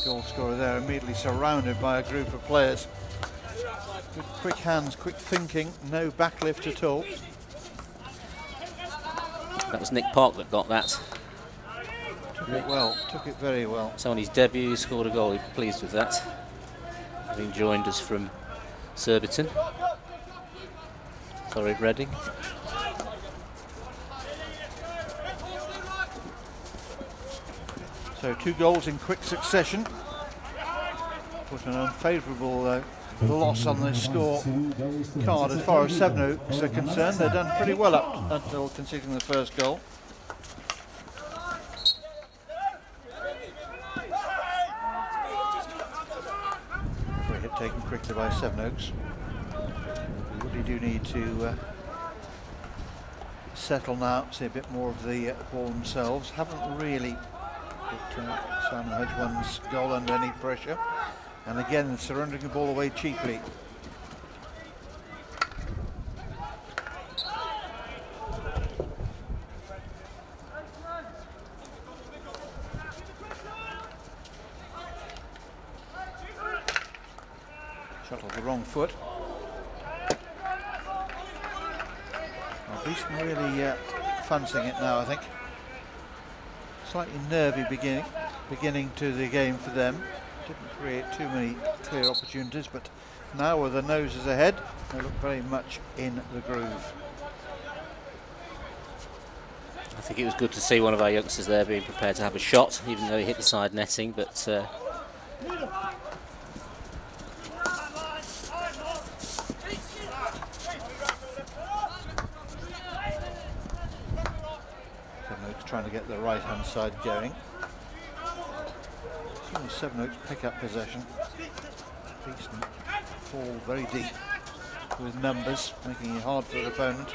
Goal scorer there, immediately surrounded by a group of players. Good quick hands, quick thinking, no backlift at all.
That was Nick Park that got that.
Took it well, took it very well.
So on his debut he scored a goal, he's pleased with that. Having joined us from Surbiton. Sorry, Reading.
So 2 goals in quick succession. Put an unfavourable loss on the score card as far as Sevenoaks are concerned. They've done pretty well up until conceding the first goal. Free hit taken quickly by Sevenoaks. They really do need to settle now, see a bit more of the ball themselves. Haven't really put Simon Hedgewan's goal under any pressure. And again, surrendering the ball away cheaply. Shot off the wrong foot. Well, Beeston really fancying it now, I think. Slightly nervy beginning to the game for them. Didn't create too many clear opportunities, but now with their noses ahead, they look very much in the groove.
I think it was good to see one of our youngsters there being prepared to have a shot, even though he hit the side netting, but Sevenoaks
trying to get the right hand side going. As soon as Sevenoaks pick up possession, Beeston fall very deep with numbers, making it hard for their opponent.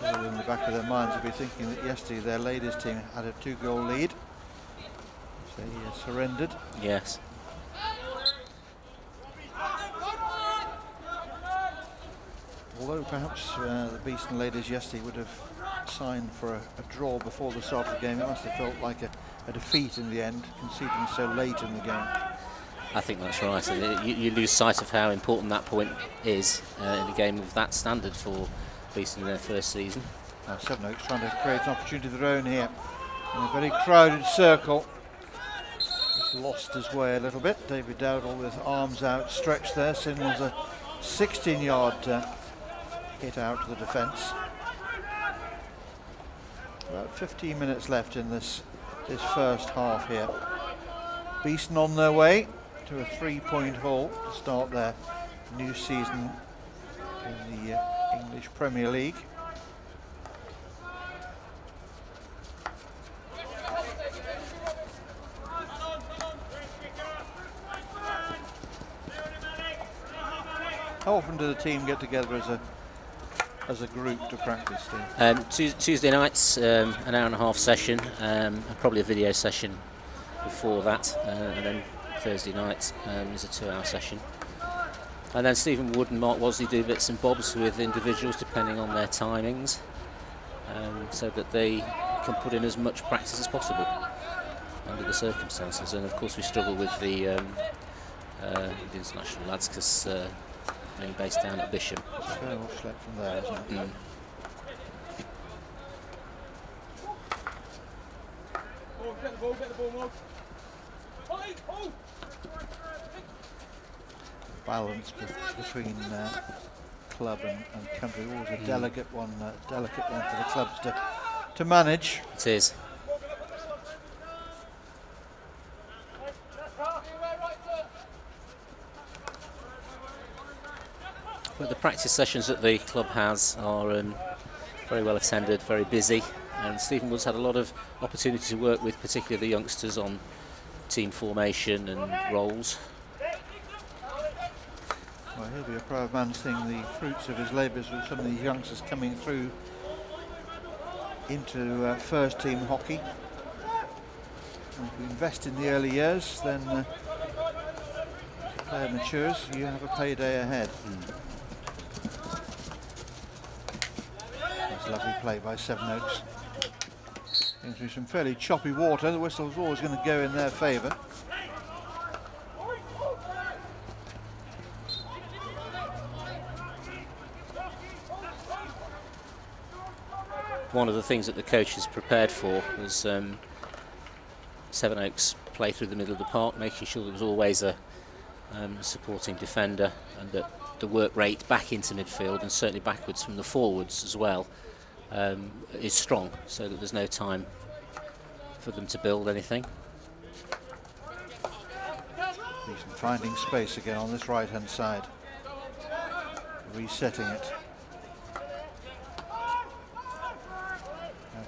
In the back of their minds will be thinking that yesterday their ladies team had a 2-goal lead. They surrendered.
Yes.
Although perhaps the Beeston ladies yesterday would have signed for a draw before the start of the game, it must have felt like a defeat in the end, conceding so late in the game.
I think that's right. And you lose sight of how important that point is in a game of that standard for Beeston in their first season.
Now Sevenoaks trying to create an opportunity of their own here in a very crowded circle. Just lost his way a little bit. David Dowdall with arms outstretched there signals a 16-yard hit out to the defence. About 15 minutes left in this first half here. Beeston on their way to a 3-point haul to start their new season in the English Premier League. How often do the team get together as a group to practice, Steve?
Tuesday nights, an hour and a half session, and probably a video session before that, and then Thursday night is a 2-hour session. And then Stephen Wood and Mark Wosley do bits and bobs with individuals depending on their timings, so that they can put in as much practice as possible under the circumstances. And of course we struggle with the international lads because being based down at Bisham.
It's very much left from there, isn't it?
Mm.
Get the ball, Mark.
Balance between club and country, always a delicate one for the clubs to manage.
It is. But the practice sessions that the club has are very well attended, very busy, and Stephen Wood's had a lot of opportunity to work with particularly the youngsters on team formation and roles.
Well, he'll be a proud man seeing the fruits of his labours with some of these youngsters coming through into first team hockey. And if you invest in the early years, then as the player matures, you have a payday ahead. That's a lovely play by Sevenoaks. Going through some fairly choppy water. The whistle's always going to go in their favour.
One of the things that the coaches prepared for was Sevenoaks play through the middle of the park, making sure there was always a supporting defender, and that the work rate back into midfield and certainly backwards from the forwards as well is strong, so that there's no time for them to build anything.
Beeston finding space again on this right hand side, resetting it.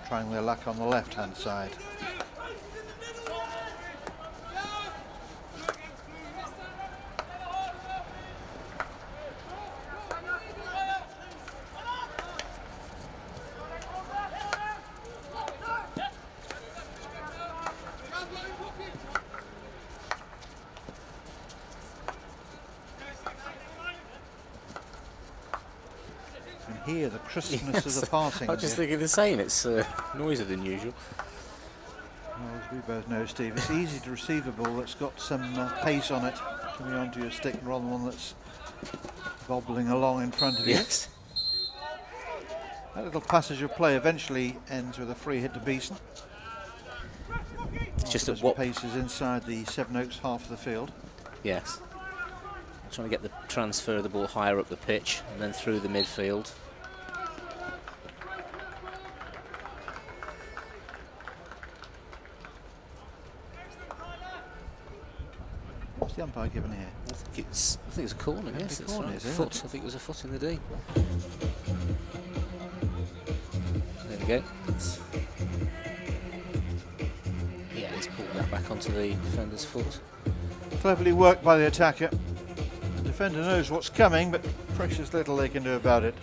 Trying their luck on the left hand side. Hear the crispness of the passing.
I was just thinking the same, it's noisier than usual.
Well, as we both know, Steve, it's easy to receive a ball that's got some pace on it coming onto your stick rather than one that's bobbling along in front of you.
Yes.
That little passage of play eventually ends with a free hit to Beeston.
It's just that
what pace is inside the Sevenoaks half of the field.
Yes. Trying to get the transfer of the ball higher up the pitch and then through the midfield.
What's the umpire given here?
I think it's a corner. Yes, it's
corner,
right.
is it?
Foot. I think it was a foot in the D. There we go. Yeah, he's pulled that back onto the defender's foot.
Cleverly worked by the attacker. The defender knows what's coming, but precious little they can do about it.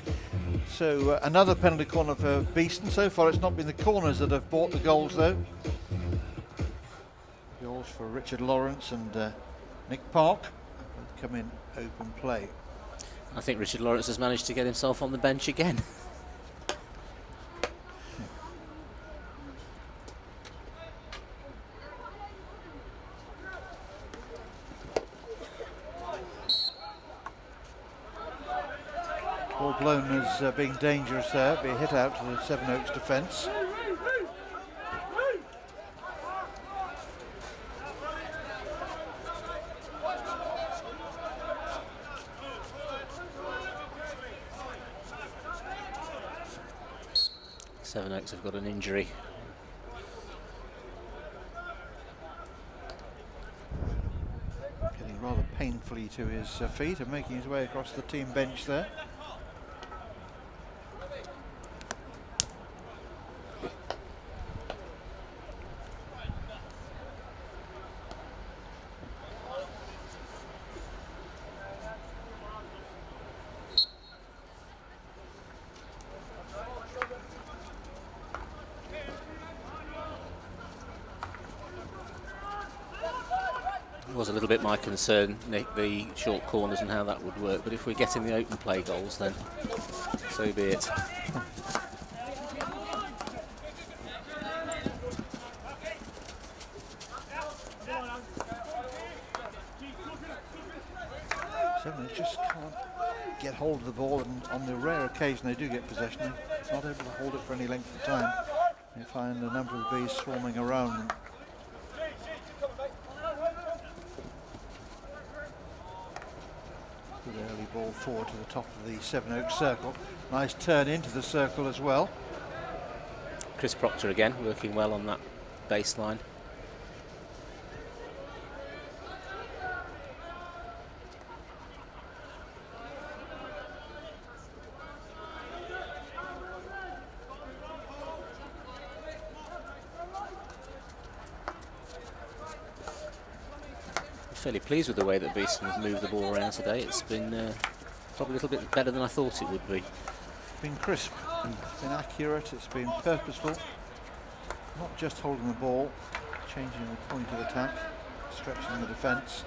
So another penalty corner for Beeston. So far it's not been the corners that have bought the goals though. Goals for Richard Lawrence and Nick Park come in open play.
I think Richard Lawrence has managed to get himself on the bench again.
Ball blown as being dangerous there, be a hit out to the Sevenoaks defence.
Sevenoaks have got an injury.
Getting rather painfully to his feet and making his way across the team bench there.
was a little bit my concern, Nick, the short corners and how that would work. But if we're getting the open play goals, then so be it.
Sevenoaks just can't get hold of the ball, and on the rare occasion they do get possession, they're not able to hold it for any length of time. You find a number of bees swarming around them. Good early ball forward to the top of the Sevenoaks circle. Nice turn into the circle as well.
Chris Proctor again working well on that baseline. Fairly pleased with the way that Beeston has moved the ball around today. It's been probably a little bit better than I thought it would be.
It's been crisp, it's been accurate, it's been purposeful. Not just holding the ball, changing the point of attack, stretching the defence.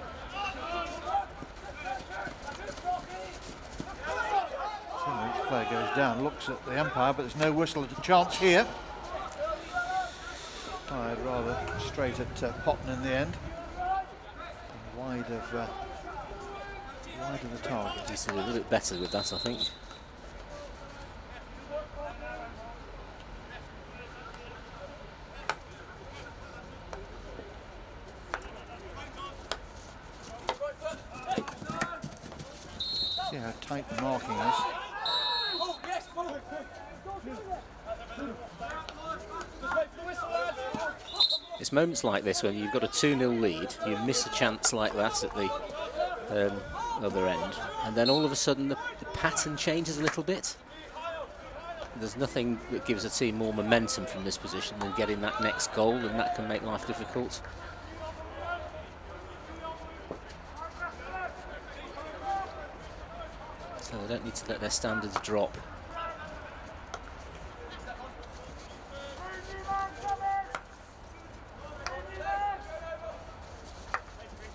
So each player goes down, looks at the umpire, but there's no whistle at a chance here. Fired rather straight at Potton in the end. Wide of the target.
He's a little bit better with that, I think.
See how tight the marking is.
It's moments like this when you've got a 2-0 lead, you miss a chance like that at the other end, and then all of a sudden the pattern changes a little bit. There's nothing that gives a team more momentum from this position than getting that next goal, and that can make life difficult. So they don't need to let their standards drop.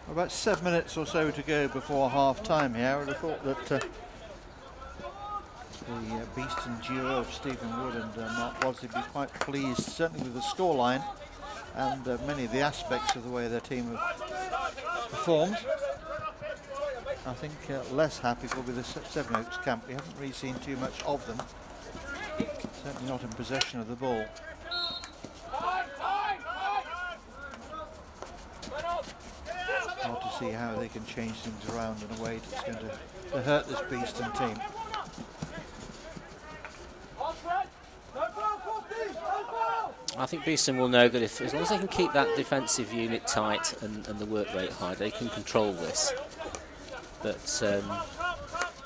About 7 minutes or so to go before half time here. I would have thought that the Beeston duo of Stephen Wood and Mark Wadsley would be quite pleased, certainly with the scoreline and many of the aspects of the way their team have performed. I think less happy will be the Sevenoaks camp. We haven't really seen too much of them, certainly not in possession of the ball. Hard to see how they can change things around in a way that's going to hurt this Beeston team.
I think Beeston will know that if, as long as they can keep that defensive unit tight and the work rate high, they can control this. But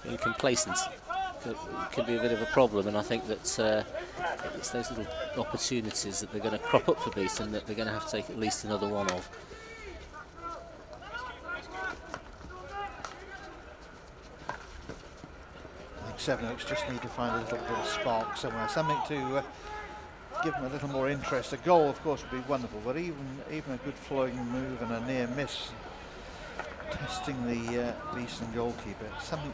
being complacent can be a bit of a problem, and I think that it's those little opportunities that they're going to crop up for Beeston that they're going to have to take at least another one of.
Sevenoaks just need to find a little bit of spark somewhere, something to give them a little more interest. A goal, of course, would be wonderful, but even a good flowing move and a near miss, testing the Beeston goalkeeper, something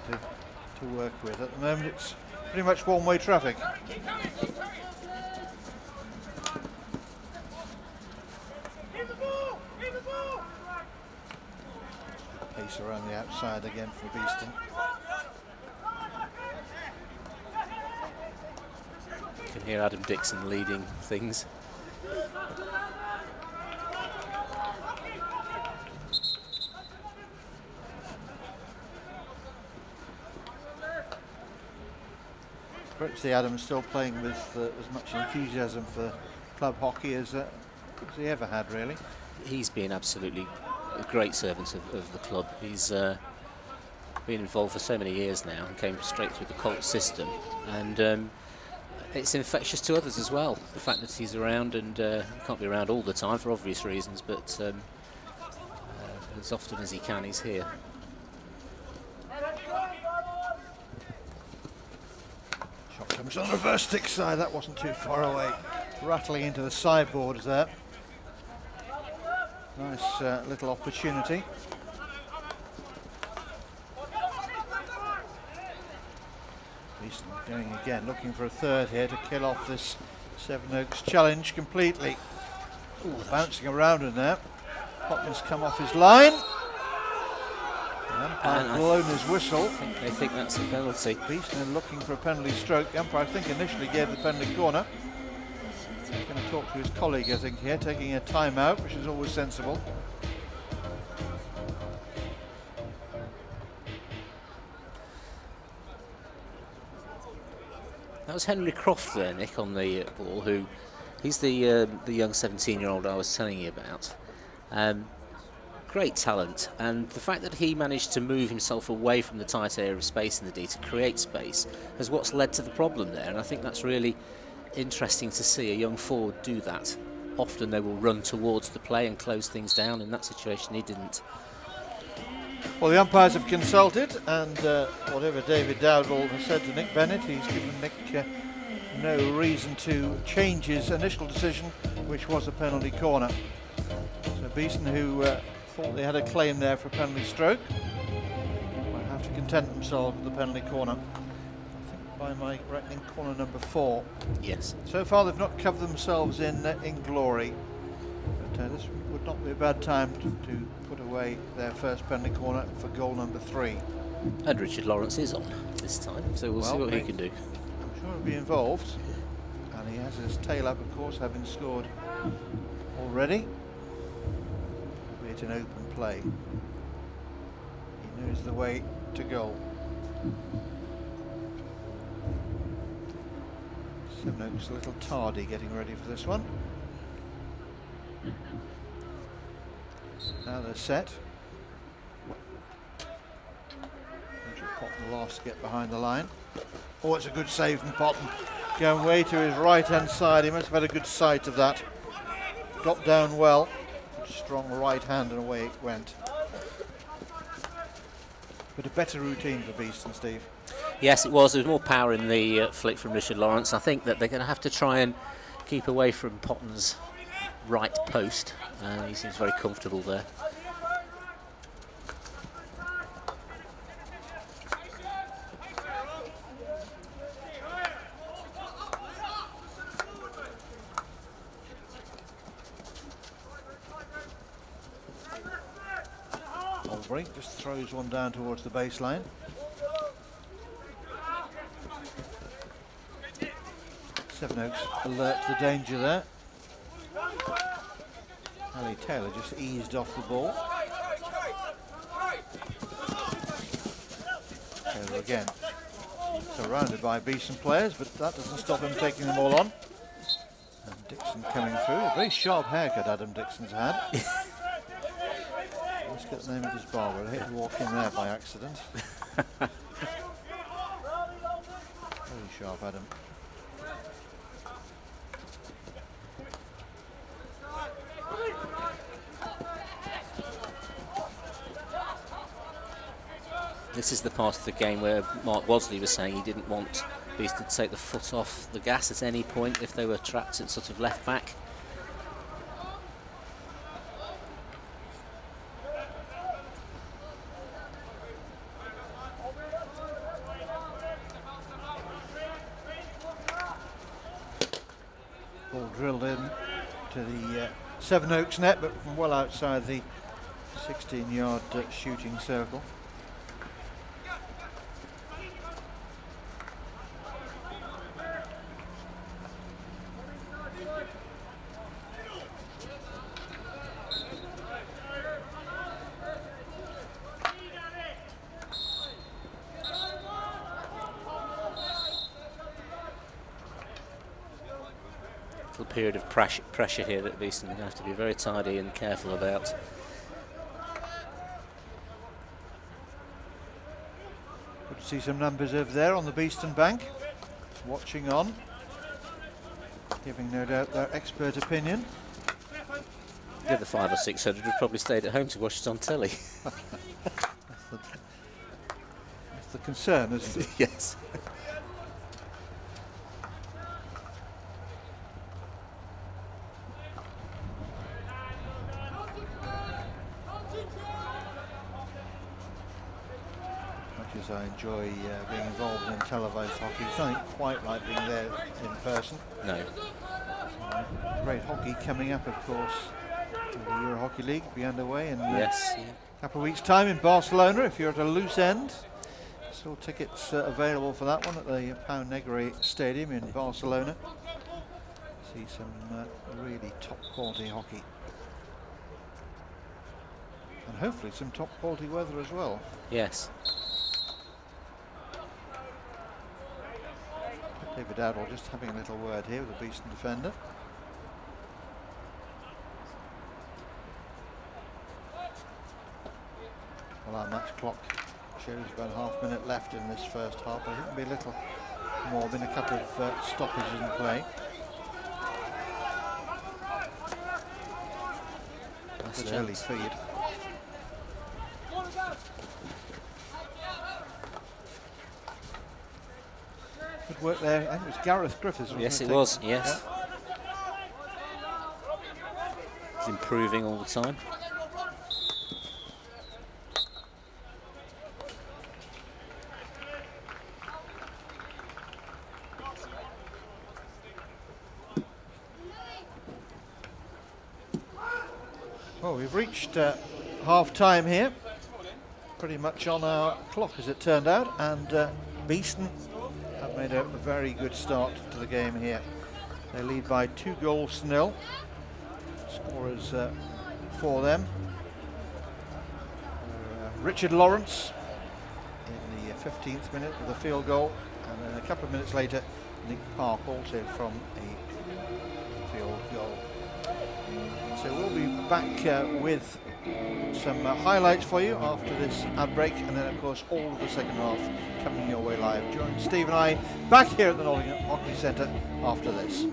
to work with. At the moment, it's pretty much one-way traffic. Pace around the outside again for Beeston.
You can hear Adam Dixon leading things.
It's great to see Adam still playing with as much enthusiasm for club hockey as he ever had, really.
He's been absolutely a great servant of the club. He's been involved for so many years now and came straight through the Colts system, and it's infectious to others as well. The fact that he's around, and he can't be around all the time for obvious reasons, but as often as he can, he's here.
Shot comes on the reverse stick side, that wasn't too far away. Rattling into the sideboards there. Nice little opportunity. Beeston going again, looking for a third here to kill off this Sevenoaks challenge completely. Ooh, bouncing around in there. Potman's come off his line. The umpire blown his whistle.
They think that's a penalty.
Beeston looking for a penalty stroke. The umpire, I think, initially gave the penalty corner. He's going to talk to his colleague, I think, here, taking a timeout, which is always sensible.
That was Henry Croft there, Nick, on the ball. He's the young 17-year-old I was telling you about. Great talent, and the fact that he managed to move himself away from the tight area of space in the D to create space is what's led to the problem there, and I think that's really interesting to see a young forward do that. Often they will run towards the play and close things down. In that situation he didn't.
Well, the umpires have consulted, and whatever David Dowdall has said to Nick Bennett, he's given Nick no reason to change his initial decision, which was a penalty corner. So Beeston, who thought they had a claim there for a penalty stroke, might have to content themselves with the penalty corner. I think by my reckoning, corner number 4.
Yes.
So far they've not covered themselves in glory, but this would not be a bad time to put away their first penalty corner for goal number 3.
And Richard Lawrence is on this time, so we'll see what he can do.
I'm sure he'll be involved, and he has his tail up, of course, having scored already. Albeit in open play. He knows the way to goal. Sevenoaks a little tardy getting ready for this one. Now they're set. Richard Potton last to get behind the line. Oh, it's a good save from Potton. Going way to his right hand side. He must have had a good sight of that. Dropped down well. Strong right hand, and away it went. But a better routine for Beeston, Steve.
Yes, it was. There was more power in the flick from Richard Lawrence. I think that they're going to have to try and keep away from Potton's right post. He seems very comfortable there.
Albury just throws one down towards the baseline. Sevenoaks alert to the danger there. Ali Taylor just eased off the ball. Taylor again. Surrounded by Beeston players, but that doesn't stop him taking them all on. And Dixon coming through. A very sharp haircut Adam Dixon's had. Let's get the name of his barber. I hate to walk in there by accident. Very sharp, Adam.
This is the part of the game where Mark Wadsley was saying he didn't want Beeston to take the foot off the gas at any point if they were trapped at sort of left back.
Ball drilled in to the Sevenoaks net, but from well outside the 16-yard shooting circle.
Period of pressure here that Beeston are going to have to be very tidy and careful about.
Good to see some numbers over there on the Beeston bank, watching on, giving no doubt their expert opinion.
The other 500 or 600 have probably stayed at home to watch it on telly.
That's the concern, isn't it?
Yes.
as I enjoy being involved in televised hockey. It's nothing quite like being there in person.
No.
Great hockey coming up, of course. The Euro Hockey League will be underway in
Yes.
a couple of weeks' time in Barcelona. If you're at a loose end, still tickets available for that one at the Pau Negre Stadium in Barcelona. See some really top quality hockey. And hopefully some top quality weather as well.
Yes.
David Adel just having a little word here with the Beeston defender. Well, our match clock shows about a half-minute left in this first half. I think there'll be a little more, been a couple of stoppages in play. That's an early feed. Good work there. I think it was Gareth Griffiths.
Yes, it was. Yes. He's improving all the time.
Well, we've reached half-time here. Pretty much on our clock, as it turned out, and Beeston have made a very good start to the game here. They lead by 2-0. Scorers for them. Richard Lawrence in the 15th minute with a field goal, and then a couple of minutes later, Nick Park also from a field goal. So we'll be back with some highlights for you after this ad break, and then of course all of the second half coming your way live. Join Steve and I back here at the Nottingham Hockey Centre after this.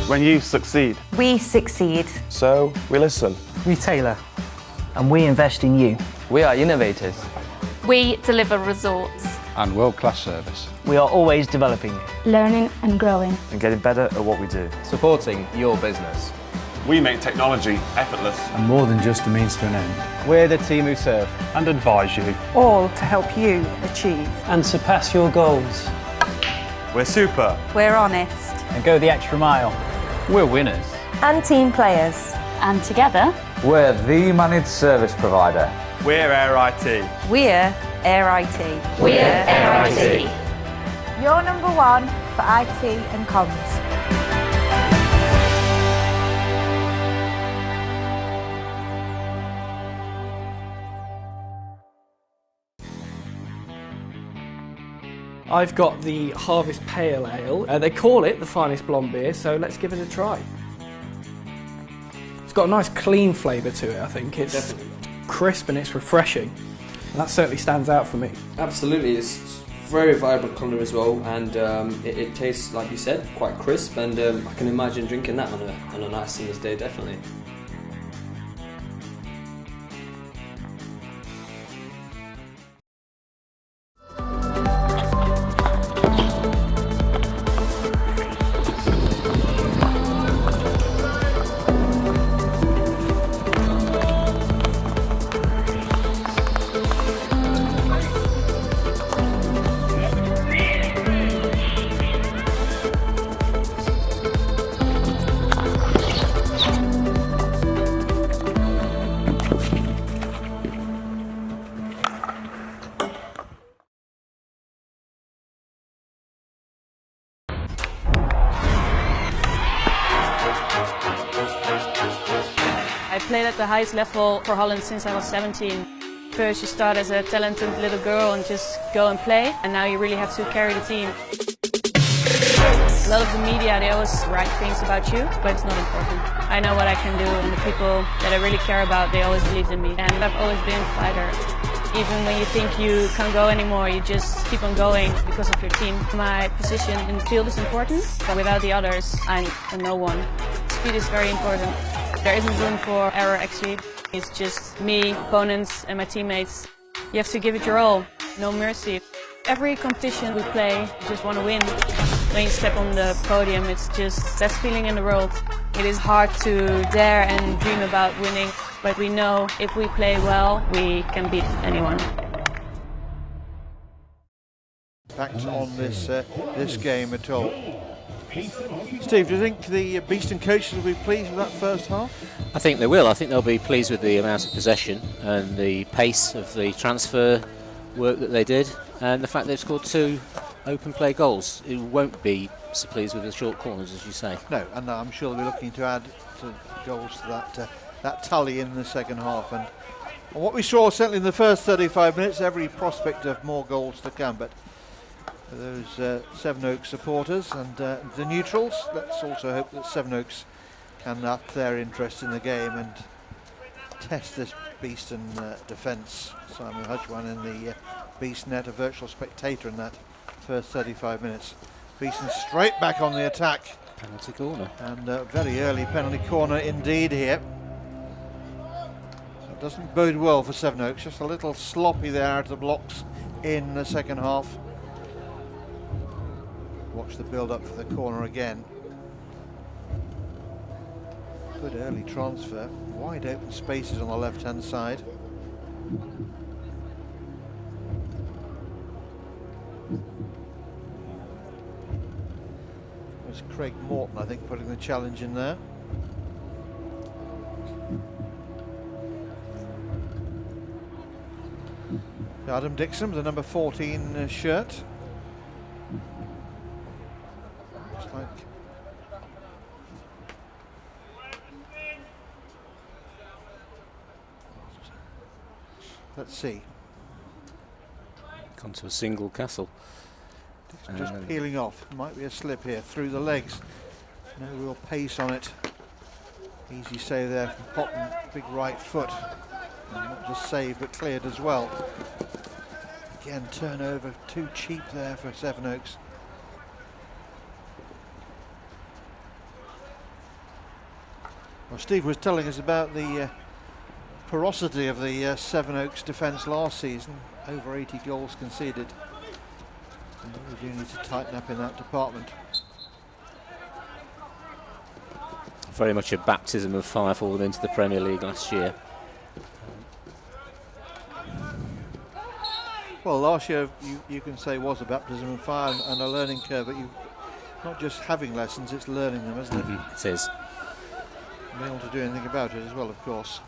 When you succeed,
We succeed.
so we listen.
We tailor. And we invest in you.
We are innovators.
We deliver results.
And world-class service.
We are always developing you.
Learning and growing.
And getting better at what we do.
Supporting your business.
We make technology effortless
And more than just a means to an end.
We're the team who serve.
and advise you.
All to help you achieve.
And surpass your goals.
We're super.
We're honest.
And go the extra mile. We're winners.
And team players.
And together,
We're the managed service provider.
We're Air IT.
We're Air IT.
we're Air IT.
You're number one for IT and comms.
I've got the Harvest Pale Ale. They call it the finest blonde beer, so let's give it a try. It's got a nice clean flavour to it, I think. It's
Definitely.
crisp and it's refreshing. And that certainly stands out for me.
Absolutely, it's very vibrant colour as well, and it tastes, like you said, quite crisp, and I can imagine drinking that on a nice summer's day, definitely.
played at the highest level for Holland since I was 17. First you start as a talented little girl and just go and play, and now you really have to carry the team. A lot of the media, they always write things about you, but it's not important. I know what I can do, and the people that I really care about, they always believe in me. And I've always been a fighter. Even when you think you can't go anymore, you just keep on going because of your team. My position in the field is important, but without the others, I'm no one. Speed is very important. There isn't room for error, actually. It's just me, opponents, and my teammates. You have to give it your all, no mercy. Every competition we play, you just want to win. When you step on the podium, it's just the best feeling in the world. It is hard to dare and dream about winning, but we know if we play well, we can beat anyone.
Backed on this game at all. Steve, do you think the Beeston coaches will be pleased with that first half?
I think they will. I think they'll be pleased with the amount of possession and the pace of the transfer work that they did, and the fact they've scored 2 open play goals. It won't be so pleased with the short corners, as you say.
No, and I'm sure they'll be looking to add to goals to that tally in the second half. And what we saw certainly in the first 35 minutes, every prospect of more goals to come. But for those Sevenoaks supporters and the neutrals, let's also hope that Sevenoaks can up their interest in the game and test this Beeston defence. Simon Hudgwan in the Beeston net, a virtual spectator in that first 35 minutes. Beeston straight back on the attack.
Penalty corner. And
a very early penalty corner indeed here. It doesn't bode well for Sevenoaks, just a little sloppy there out of the blocks in the second half. Watch the build up for the corner again. Good early transfer, wide open spaces on the left hand side. There's Craig Morton, I think, putting the challenge in there. Adam Dixon with the number 14 shirt. Looks like let's see.
Gone to a single Castle.
Just peeling off. Might be a slip here through the legs. No real pace on it. Easy save there from Potton. Big right foot. And not just saved but cleared as well. Again, turnover too cheap there for Sevenoaks. Well, Steve was telling us about the porosity of the Sevenoaks defence last season. Over 80 goals conceded. And we do need to tighten up in that department.
Very much a baptism of fire for them into the Premier League last year.
Well, last year you can say was a baptism of fire and a learning curve, but you not just having lessons, it's learning them, isn't it?
It is.
And being able to do anything about it as well, of course.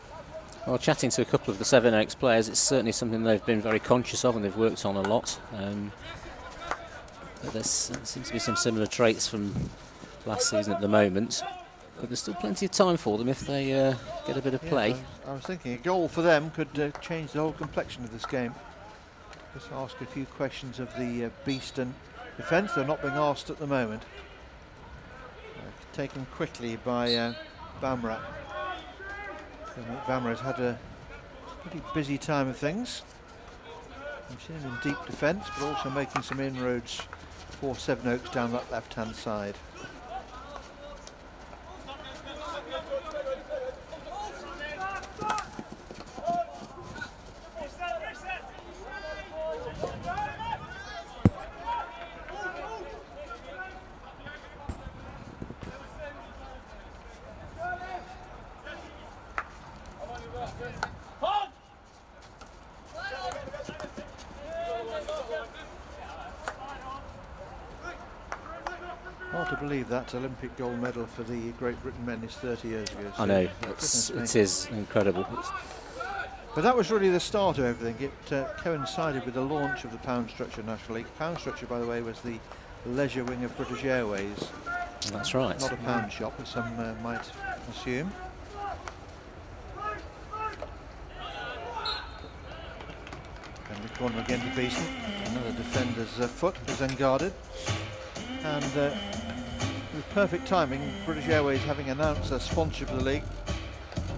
Well, chatting to a couple of the Sevenoaks players, it's certainly something they've been very conscious of and they've worked on a lot. But there seems to be some similar traits from last season at the moment. But there's still plenty of time for them if they get a bit of play.
Yes, I was thinking a goal for them could change the whole complexion of this game. Just ask a few questions of the Beeston defence. They're not being asked at the moment. Taken quickly by Bamra. Bamra has had a pretty busy time of things. We've seen him in deep defence, but also making some inroads for Sevenoaks down that left-hand side. Hard to believe that Olympic gold medal for the Great Britain men is 30 years ago. So
I know, it is incredible.
But that was really the start of everything. It coincided with the launch of the Pound Structure National League. Pound Structure, by the way, was the leisure wing of British Airways.
That's right.
Not a pound shop, as some might assume. corner again to Beeston. Another defender's foot is unguarded. And with perfect timing, British Airways, having announced their sponsorship of the league,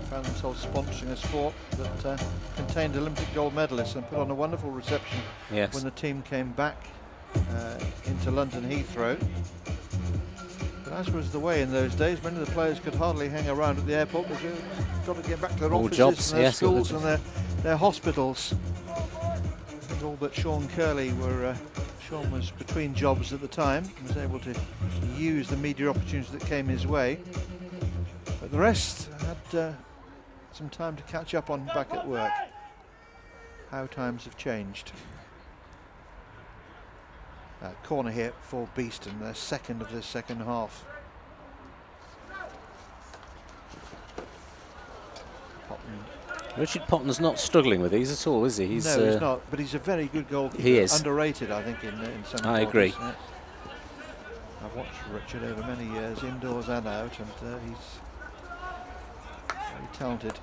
found themselves sponsoring a sport that contained Olympic gold medalists, and put on a wonderful reception when the team came back into London Heathrow. But as was the way in those days, many of the players could hardly hang around at the airport because they've got to get back to their offices and their schools and their hospitals. And all but Sean Curley were, Sean was between jobs at the time and was able to use the media opportunities that came his way. But the rest had some time to catch up on back at work. How times have changed. Corner here for Beeston, their second of this second half.
Richard Potton's not struggling with these at all, is he?
No, he's not, but he's a very good goalkeeper.
He is.
Underrated, I think, in some
I agree.
Yeah. I've watched Richard over many years, indoors and out, and he's very talented.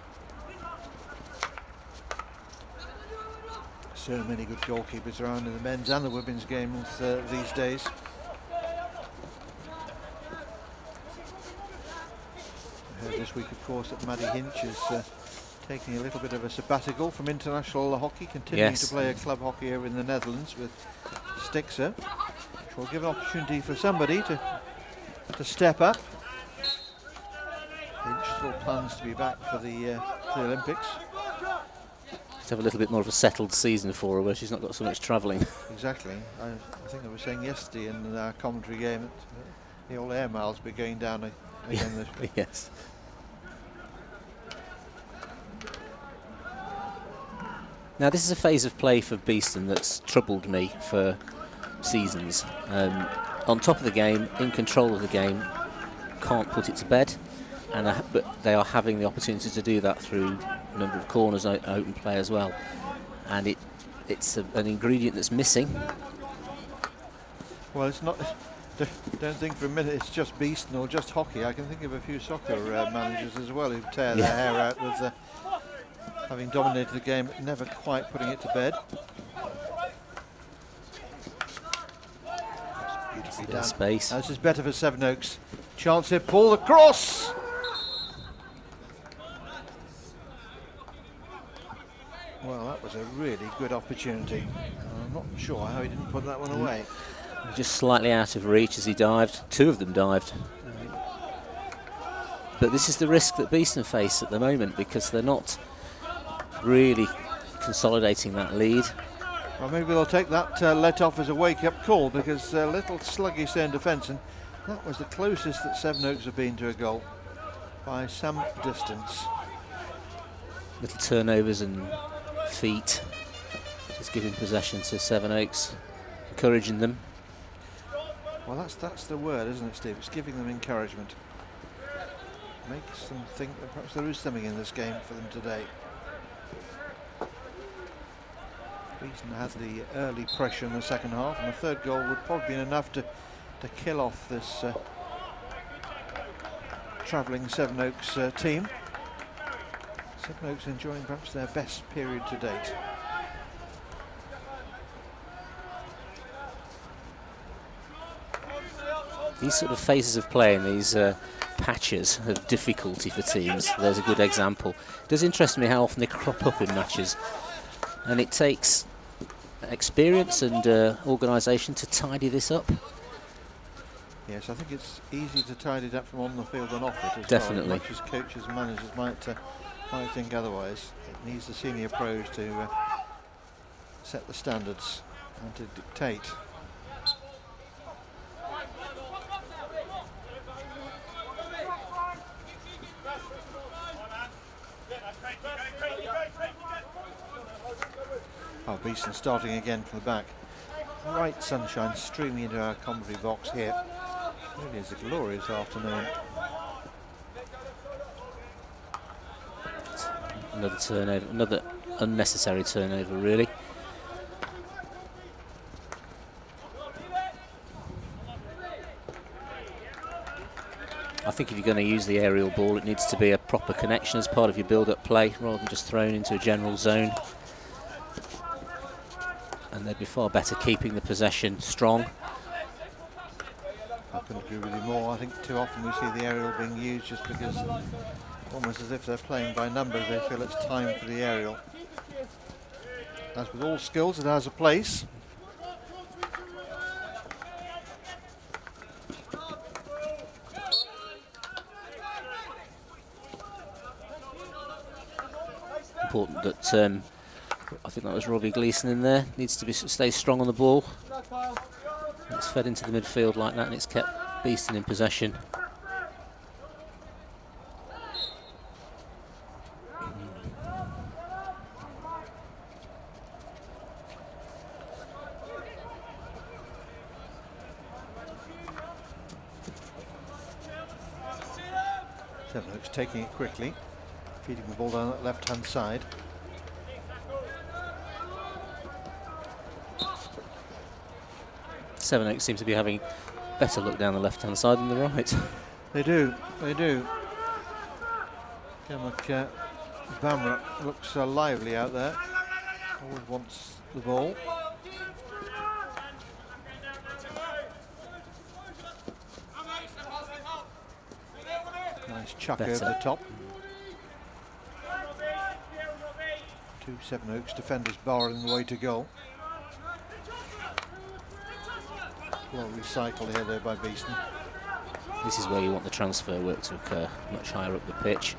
So many good goalkeepers around in the men's and the women's games these days. I heard this week, of course, that Maddie Hinch is taking a little bit of a sabbatical from international hockey, continuing to play a club hockey over in the Netherlands with Stixer, which will give an opportunity for somebody to step up. Hinch still plans to be back for the Olympics.
To have a little bit more of a settled season for her where she's not got so much travelling.
Exactly. I think I was saying yesterday in our commentary game that the old air miles will be going down again this week.
Yes. Now this is a phase of play for Beeston that's troubled me for seasons. On top of the game, in control of the game, can't put it to bed, but they are having the opportunity to do that through a number of corners, open play as well, and it's an ingredient that's missing.
Well, it's not. Don't think for a minute it's just Beeston or just hockey. I can think of a few soccer managers as well who tear their hair out with having dominated the game, but never quite putting it to bed. That's beautifully done.
Space.
This is better for Sevenoaks. Chance here, pull the cross. Well, that was a really good opportunity. I'm not sure how he didn't put that one away.
Just slightly out of reach as he dived. Two of them dived. But this is the risk that Beeston face at the moment because they're not really consolidating that lead.
Well, maybe they'll take that let off as a wake-up call because a little sluggish there in defence, and that was the closest that Sevenoaks have been to a goal by some distance.
Little turnovers and feet, just giving possession to Sevenoaks, encouraging them.
Well, that's the word, isn't it, Steve? It's giving them encouragement. Makes them think that perhaps there is something in this game for them today. Beeston had the early pressure in the second half, and the third goal would probably be enough to kill off this travelling Sevenoaks team. Sevenoaks enjoying perhaps their best period to date.
These sort of phases of play and these patches of difficulty for teams, there's a good example. It does interest me how often they crop up in matches, and it takes experience and organisation to tidy this up.
Yes, I think it's easier to tidy it up from on the field than off it as
Definitely.
well. As much as coaches and managers might think otherwise. It needs the senior pros to set the standards and to dictate. Oh, Beeston starting again from the back. Bright sunshine streaming into our commentary box here. Really is a glorious afternoon.
Another turnover, another unnecessary turnover, really. I think if you're going to use the aerial ball, it needs to be a proper connection as part of your build-up play, rather than just thrown into a general zone. and they'd be far better keeping the possession strong.
I couldn't agree with you more. I think too often we see the aerial being used just because, almost as if they're playing by numbers, they feel it's time for the aerial. As with all skills, it has a place.
Important that I think that was Robbie Gleeson in there. Needs to stay strong on the ball. It's fed into the midfield like that, and it's kept Beeston in possession.
Sevenoaks taking it quickly, feeding the ball down that left-hand side.
Sevenoaks seem to be having better look down the left-hand side than the right.
They do, they do. Bamra looks lively out there. Always wants the ball. Nice chuck over the top. Two Sevenoaks defenders barring the way to goal. Well recycled here though by Beeston.
This is where you want the transfer work to occur, much higher up the pitch.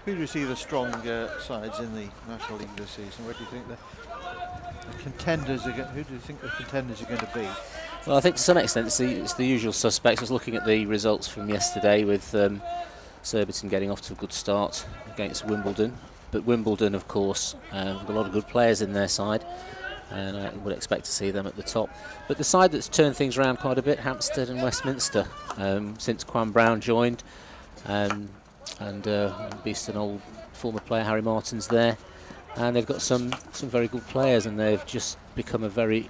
Who do you see the strong sides in the National League this season? Where do you think the contenders are who do you think the contenders are going to be?
Well, I think to some extent it's the usual suspects. I was looking at the results from yesterday with Surbiton getting off to a good start against Wimbledon. But Wimbledon, of course, have got a lot of good players in their side, and I would expect to see them at the top. But the side that's turned things around quite a bit, Hampstead and Westminster, since Quan Brown joined, and Beeston, old former player Harry Martin's there. And they've got some very good players, and they've just become a very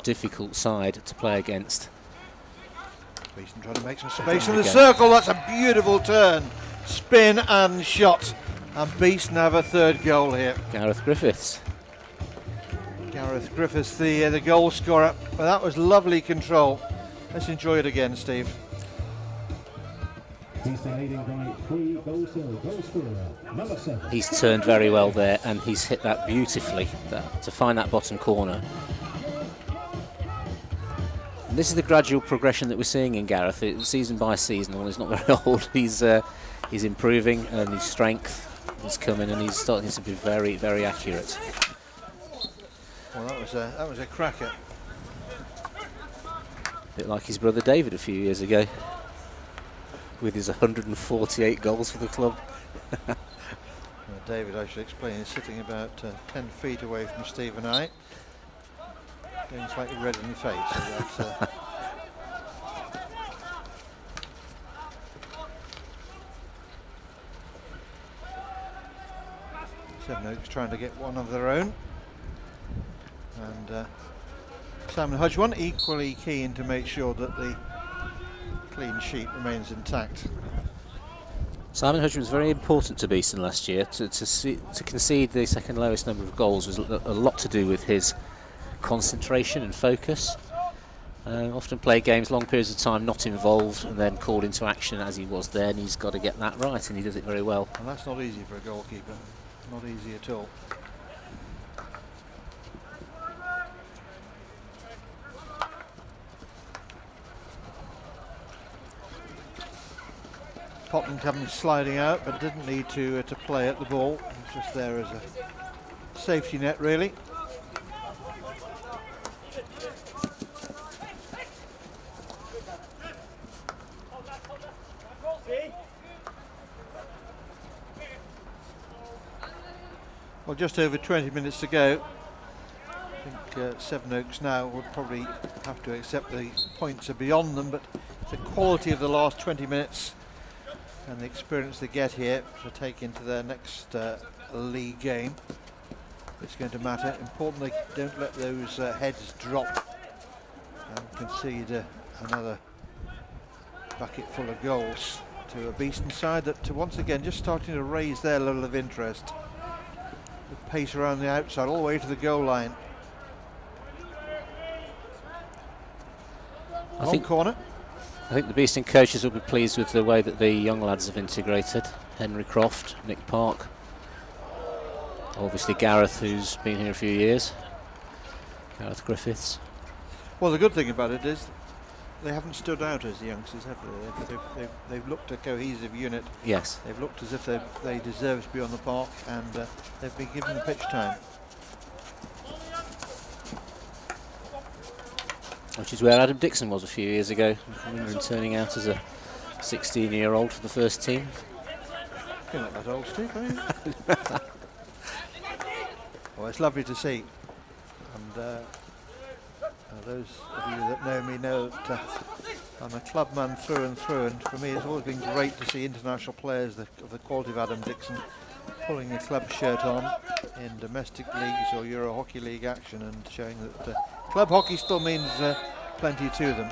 difficult side to play against.
Beeston trying to make some space in the circle. That's a beautiful turn, spin and shot, and Beeston have a third goal here.
Gareth Griffiths,
the goal scorer. Well, that was lovely control. Let's enjoy it again, Steve.
He's turned very well there, and he's hit that beautifully to find that bottom corner. And this is the gradual progression that we're seeing in Gareth. Season by season, well, he's not very old. He's improving, and his strength is coming, and he's starting to be very, very accurate.
Well, that was a cracker.
A bit like his brother David a few years ago, with his 148 goals for the club.
David, I should explain, is sitting about 10 feet away from Steve and I, getting slightly red in the face. So Sevenoaks trying to get one of their own, and Simon Hudgwon equally keen to make sure that the clean sheet remains intact.
Simon Hudgwon was very important to Beeston last year. To concede the second lowest number of goals was a lot to do with his concentration and focus. Often play games long periods of time not involved, and then called into action as he was there, and he's got to get that right, and he does it very well.
And that's not easy for a goalkeeper, not easy at all. Potton coming sliding out, but didn't need to play at the ball. He was just there as a safety net, really. Well, just over 20 minutes to go. I think Sevenoaks now would probably have to accept the points are beyond them, but the quality of the last 20 minutes and the experience they get here to take into their next league game. It's going to matter. Important they don't let those heads drop and concede another bucket full of goals to a Beeston side that once again just starting to raise their level of interest. The pace around the outside all the way to the goal line. Long corner.
I think the Beeston coaches will be pleased with the way that the young lads have integrated. Henry Croft, Nick Park, obviously Gareth, who's been here a few years, Gareth Griffiths.
Well, the good thing about it is they haven't stood out as the youngsters, have they? They've looked a cohesive unit.
Yes.
They've looked as if they deserve to be on the park, and they've been given the pitch time.
Which is where Adam Dixon was a few years ago. I remember him turning out as a 16-year-old for the first team.
You're not that old, Steve, are you? Well, it's lovely to see. And those of you that know me know that I'm a clubman through and through, and for me it's always been great to see international players of the quality of Adam Dixon pulling a club shirt on in domestic leagues or Euro Hockey League action, and showing that club hockey still means plenty to them.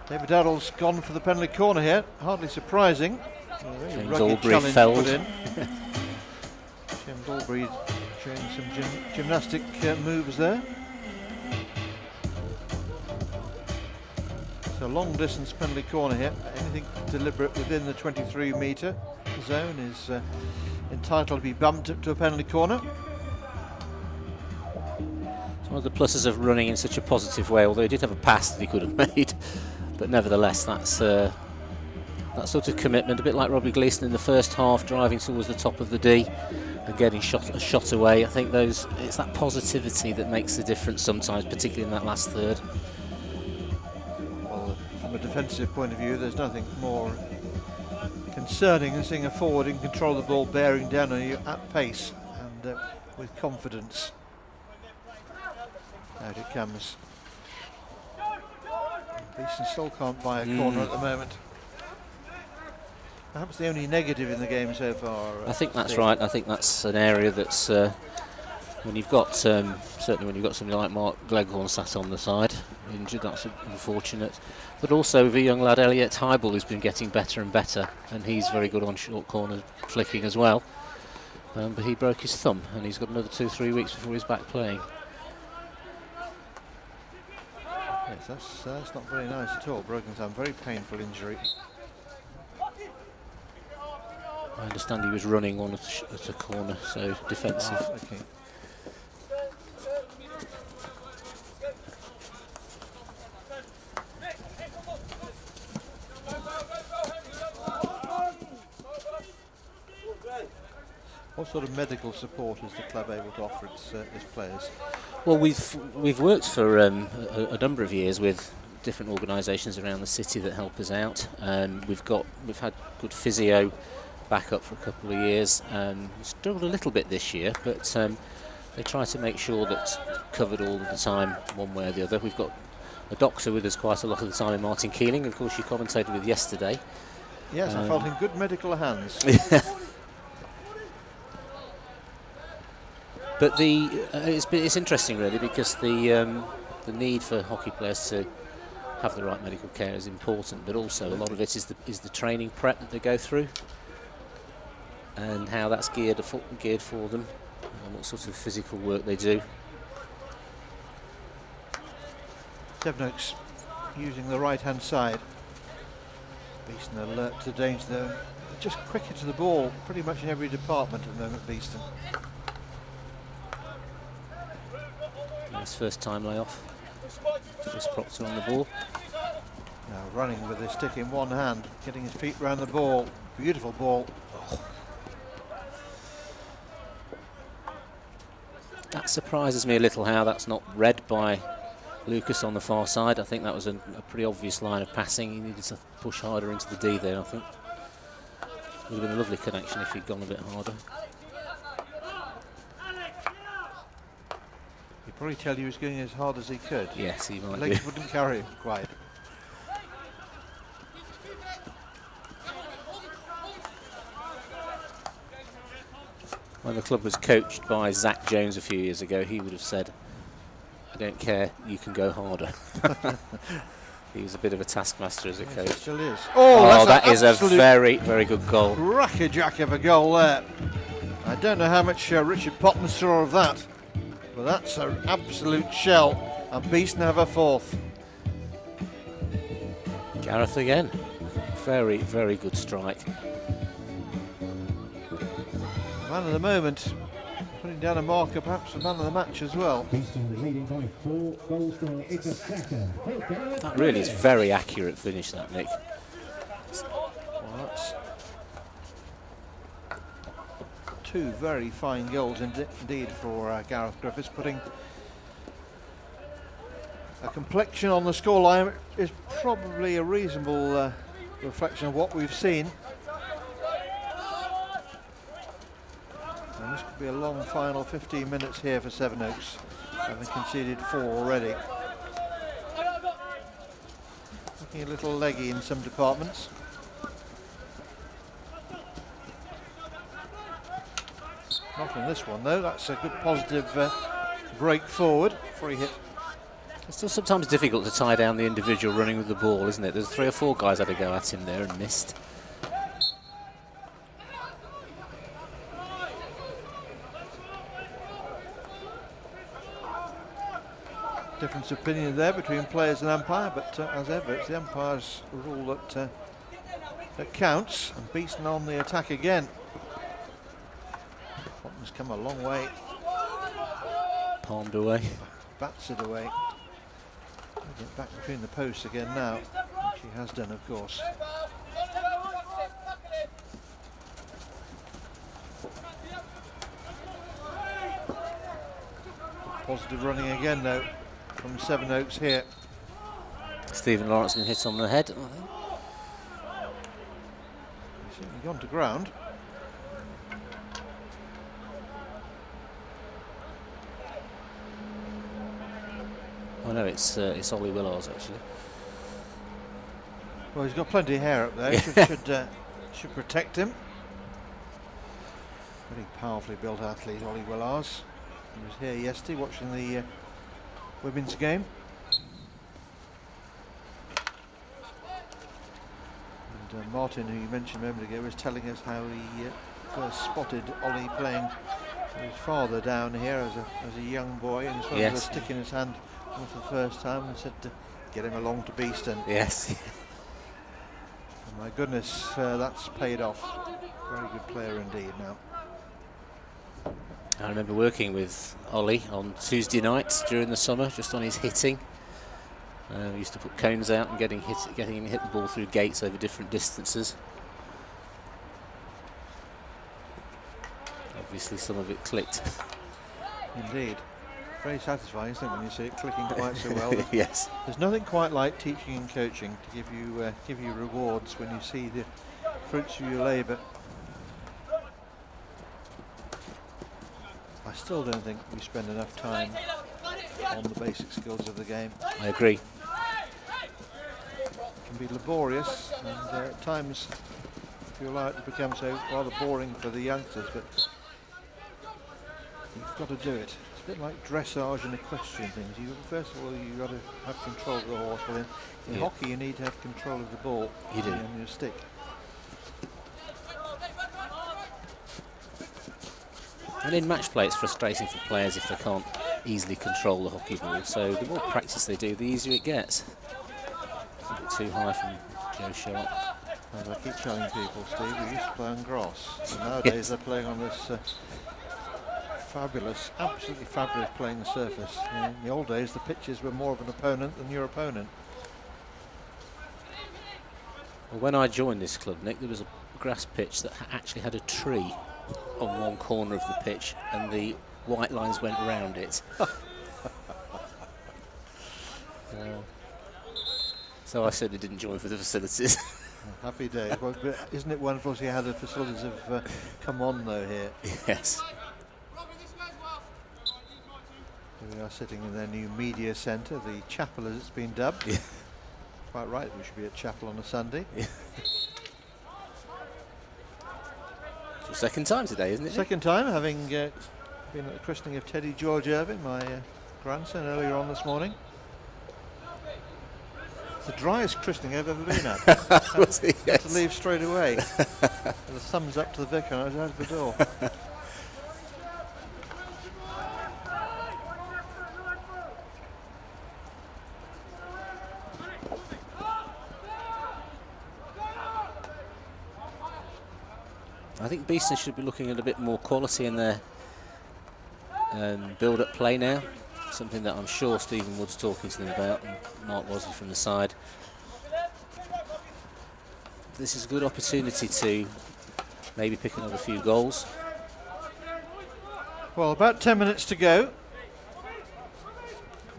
David Addle's gone for the penalty corner here, hardly surprising.
James Albury felled.
James Albury showing some gymnastic moves there. So long distance penalty corner here. Anything deliberate within the 23-metre zone is entitled to be bumped up to a penalty corner.
It's one of the pluses of running in such a positive way, although he did have a pass that he could have made. But nevertheless, that's that sort of commitment, a bit like Robbie Gleeson in the first half, driving towards the top of the D and getting a shot away. I think it's that positivity that makes the difference sometimes, particularly in that last third.
Well, from a defensive point of view, there's nothing more concerning than seeing a forward in control of the ball, bearing down on you at pace and with confidence. Out it comes. Beeston still can't buy a corner at the moment. Perhaps the only negative in the game so far.
I think that's right. I think that's an area that's when you've got certainly when you've got somebody like Mark Gleghorn sat on the side injured, that's unfortunate. But also the young lad Elliot Hybel, who's been getting better and better, and he's very good on short corner flicking as well. But he broke his thumb, and he's got another 2-3 weeks before he's back playing.
Yes, that's not very nice at all. Broken thumb, very painful injury.
I understand he was running one at a corner, so defensive.
Oh, okay. What sort of medical support is the club able to offer its players?
Well, we've worked for a number of years with different organisations around the city that help us out. We've had good physio backup for a couple of years. Struggled a little bit this year, but they try to make sure that's covered all of the time, one way or the other. We've got a doctor with us quite a lot of the time in Martin Keeling, of course you commentated with yesterday.
Yes, I felt in good medical hands.
But it's interesting really, because the need for hockey players to have the right medical care is important, but also a lot of it is the training prep that they go through, and how that's geared for them, and what sort of physical work they do.
Sevenoaks using the right hand side. Beeston alert to danger zone. Just quicker to the ball pretty much in every department at the moment, Beeston.
Nice first time layoff. Chris Proctor on the ball.
Now running with his stick in one hand, getting his feet around the ball. Beautiful ball. Oh.
That surprises me a little how that's not read by Lucas on the far side. I think that was a pretty obvious line of passing. He needed to push harder into the D there, I think. Would have been a lovely connection if he'd gone a bit harder.
He'd probably tell you he was going as hard as he could.
Yes, he might do.
Legs wouldn't carry him quite.
When the club was coached by Zach Jones a few years ago, he would have said, "I don't care, you can go harder." He was a bit of a taskmaster as a coach.
It still is. Oh,
that is a very, very good goal.
Crackerjack of a goal there. I don't know how much Richard Potton saw of that, but that's an absolute shell. And Beeston have a fourth.
Gareth again. Very, very good strike.
Man of the moment, putting down a marker, perhaps a man of the match as well.
Beeston leading by 4 goals to its attacker.
That really is very accurate finish, that, Nick.
Well, that's 2 very fine goals indeed for Gareth Griffiths, putting a complexion on the scoreline is probably a reasonable reflection of what we've seen. And this could be a long final 15 minutes here for Sevenoaks, having conceded 4 already. Looking a little leggy in some departments. Not in this one though, that's a good positive break forward, free hit.
It's still sometimes difficult to tie down the individual running with the ball, isn't it? There's 3 or 4 guys had a go at him there and missed.
Difference of opinion there between players and umpire, but as ever, it's the umpire's rule that counts. And Beeston on the attack again. Potton's come a long way.
Palmed away.
Bats it away. Get back between the posts again now, which he has done, of course. Positive running again, though, from Sevenoaks here.
Stephen Lawrence been hit on the head, I think.
He's certainly gone to ground.
Oh no, it's Ollie Willars actually.
Well, he's got plenty of hair up there. Should protect him. Very powerfully built athlete, Ollie Willars. He was here yesterday watching the women's game. And Martin, who you mentioned a moment ago, was telling us how he first spotted Ollie playing with his father down here as a young boy, and he with a stick in his hand for the first time and said to get him along to Beeston.
Yes.
And my goodness, that's paid off. Very good player indeed now.
I remember working with Ollie on Tuesday nights during the summer, just on his hitting. We used to put cones out and getting him to hit the ball through gates over different distances. Obviously some of it clicked.
Indeed. Very satisfying, isn't it, when you see it clicking quite so well?
Yes.
There's nothing quite like teaching and coaching to give you rewards when you see the fruits of your labour. I still don't think we spend enough time on the basic skills of the game.
I agree.
It can be laborious, and at times, if you allow it to become so rather boring for the youngsters, but you've got to do it. It's a bit like dressage and equestrian things. First of all, you've got to have control of the horse, but in hockey you need to have control of the ball.
You do.
And your stick.
And in match play it's frustrating for players if they can't easily control the hockey ball, so the more practice they do, the easier it gets. A bit too high from Joe Sharp.
As I keep telling people, Steve, we used to play on grass, and nowadays they're playing on this fabulous, absolutely fabulous playing surface. In the old days the pitches were more of an opponent than your opponent.
Well, when I joined this club, Nick, there was a grass pitch that actually had a tree on one corner of the pitch and the white lines went round it. So I certainly didn't join for the facilities.
Happy days. Well, but isn't it wonderful to see how the facilities have come on though here?
Yes.
Here we are sitting in their new media centre, the chapel as it's been dubbed.
Yeah.
Quite right, we should be at chapel on a Sunday.
Second time today, isn't it?
Second time, having been at the christening of Teddy George Irvin, my grandson, earlier on this morning. It's the driest christening I've ever been at. Had to leave straight away. With a thumbs up to the vicar, and I was out of the door.
I think Beeston should be looking at a bit more quality in their build-up play now. Something that I'm sure Stephen Wood's talking to them about, and Mark Wosley from the side. This is a good opportunity to maybe pick another few goals.
Well, about 10 minutes to go.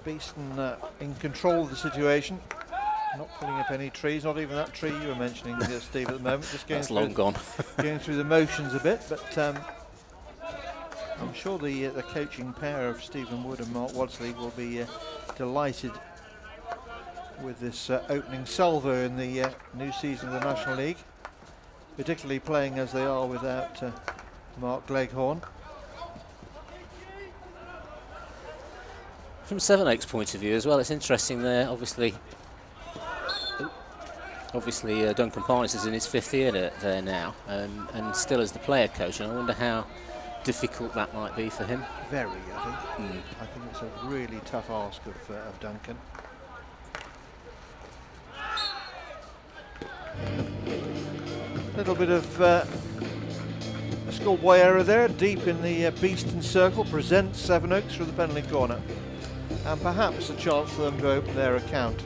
Beeston in control of the situation. Not putting up any trees, not even that tree you were mentioning, Steve, at the moment. Just going
That's long gone.
Going through the motions a bit, but I'm sure the coaching pair of Stephen Wood and Mark Wadsley will be delighted with this opening salvo in the new season of the National League, particularly playing as they are without Mark Gleghorn.
From Sevenoaks' point of view as well, it's interesting there, obviously Duncan Parnis is in his 5th year there now, and still as the player coach, and I wonder how difficult that might be for him.
Very, I think. I think it's a really tough ask of Duncan. A little bit of a schoolboy error there, deep in the Beeston circle, presents Sevenoaks through the penalty corner, and perhaps a chance for them to open their account.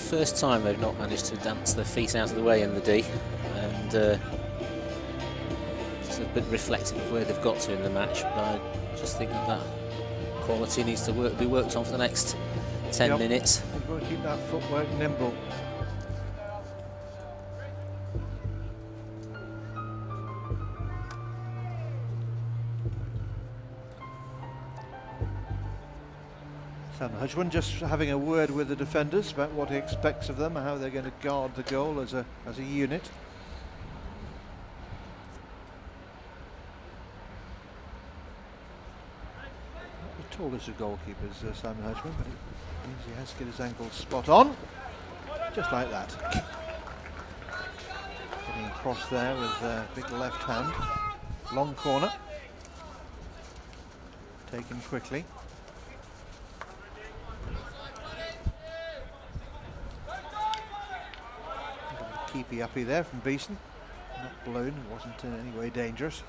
First time they've not managed to dance their feet out of the way in the D, and it's a bit reflective of where they've got to in the match, but I just think that quality needs to be worked on for the next 10 minutes.
You've got to keep that footwork nimble. Sam Hudgman just having a word with the defenders about what he expects of them and how they're going to guard the goal as a unit. Not the tallest of goalkeepers, Simon Hudgman, but he has to get his ankles spot on, just like that. Getting across there with a big left hand, long corner, taken quickly. Keepy uppy there from Beeston, not blown, it wasn't in any way dangerous.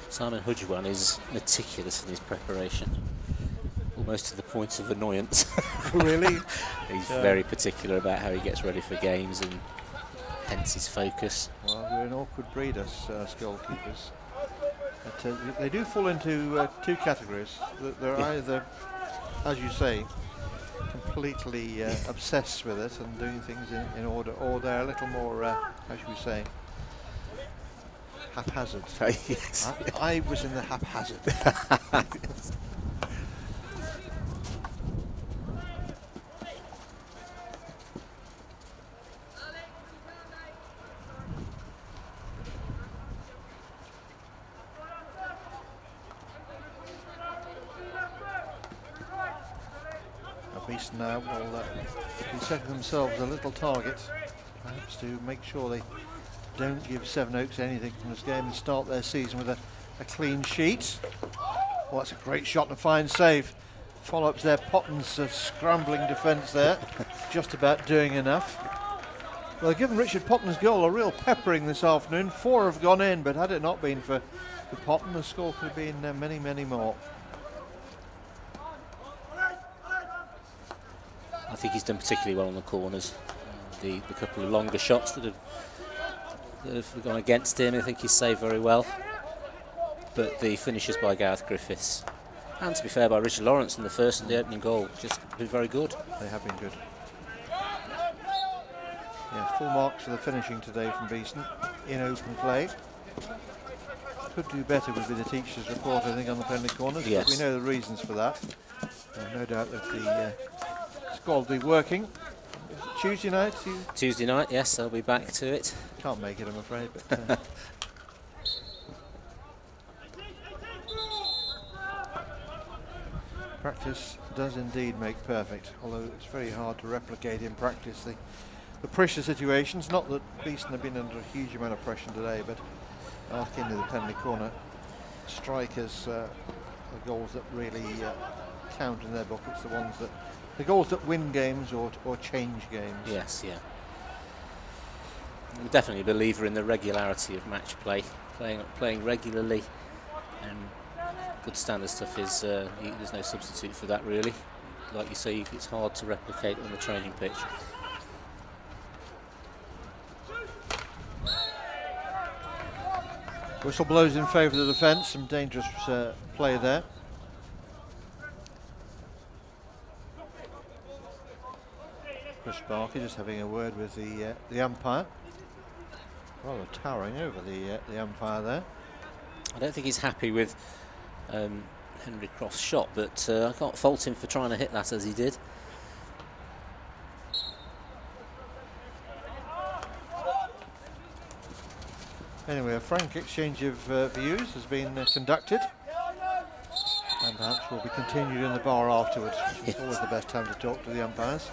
Simon Hudgwan is meticulous in his preparation, almost to the point of annoyance.
Really?
He's very particular about how he gets ready for games, and hence his focus.
Well, we're an awkward breed, us goalkeepers. But, they do fall into two categories. They're either, as you say, completely obsessed with it and doing things in order, or they're a little more, how should we say, haphazard.
Yes.
I was in the haphazard. Beeston now will be setting themselves a little target, perhaps to make sure they don't give Sevenoaks anything from this game and start their season with a clean sheet. Well, that's a great shot and a fine save. Follow-ups there, Potton's scrambling defence there, just about doing enough. Well, they've given Richard Potton's goal a real peppering this afternoon. 4 have gone in, but had it not been for Potton, the score could have been many, many more.
I think he's done particularly well on the corners. The couple of longer shots that have gone against him, I think he's saved very well. But the finishes by Gareth Griffiths, and to be fair by Richard Lawrence in the first and the opening goal, just been very good.
They have been good. Yes, full marks for the finishing today from Beeston in open play. Could do better would be the teacher's report, I think, on the penalty corners.
Yes.
But we know the reasons for that. No doubt that the squad will be working. Is it Tuesday night?
Tuesday night, yes, I'll be back to it.
Can't make it, I'm afraid. But, practice does indeed make perfect, although it's very hard to replicate in practice the pressure situations. Not that Beeston have been under a huge amount of pressure today, but arc into the penalty corner, strikers the goals that really count in their book. It's the goals that win games or change games.
Yes, yeah. I'm definitely a believer in the regularity of match play, playing regularly, and good standard stuff is there's no substitute for that really. Like you say, it's hard to replicate on the training pitch.
Whistle blows in favour of the defence. Some dangerous play there. Chris Barker just having a word with the umpire. Rather towering over the umpire there.
I don't think he's happy with Henry Croft's shot, but I can't fault him for trying to hit that as he did.
Anyway, a frank exchange of views has been conducted, and perhaps will be continued in the bar afterwards. It's always the best time to talk to the umpires.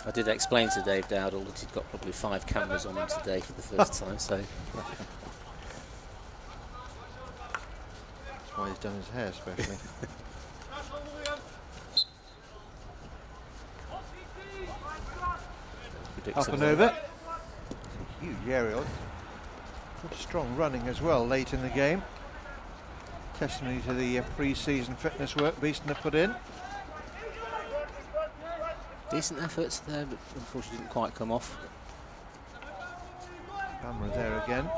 I did explain to Dave Dowdall that he'd got probably 5 cameras on him today for the first time, so.
That's why he's done his hair especially. Up and over. Huge aerial. Good strong running as well late in the game. Testimony to the pre-season fitness work Beeston have put in.
Decent efforts there, but unfortunately didn't quite come off.
Camera there again.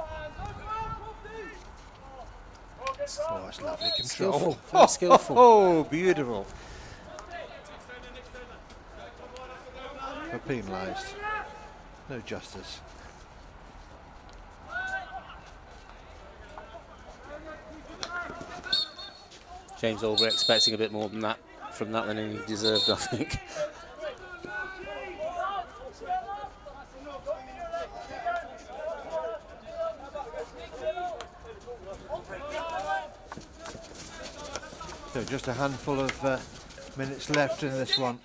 Oh, it's lovely control.
Skillful, very skillful.
Oh, beautiful. But penalised. No justice.
James Albury expecting a bit more than that from that than he deserved, I think.
So just a handful of minutes left in this one.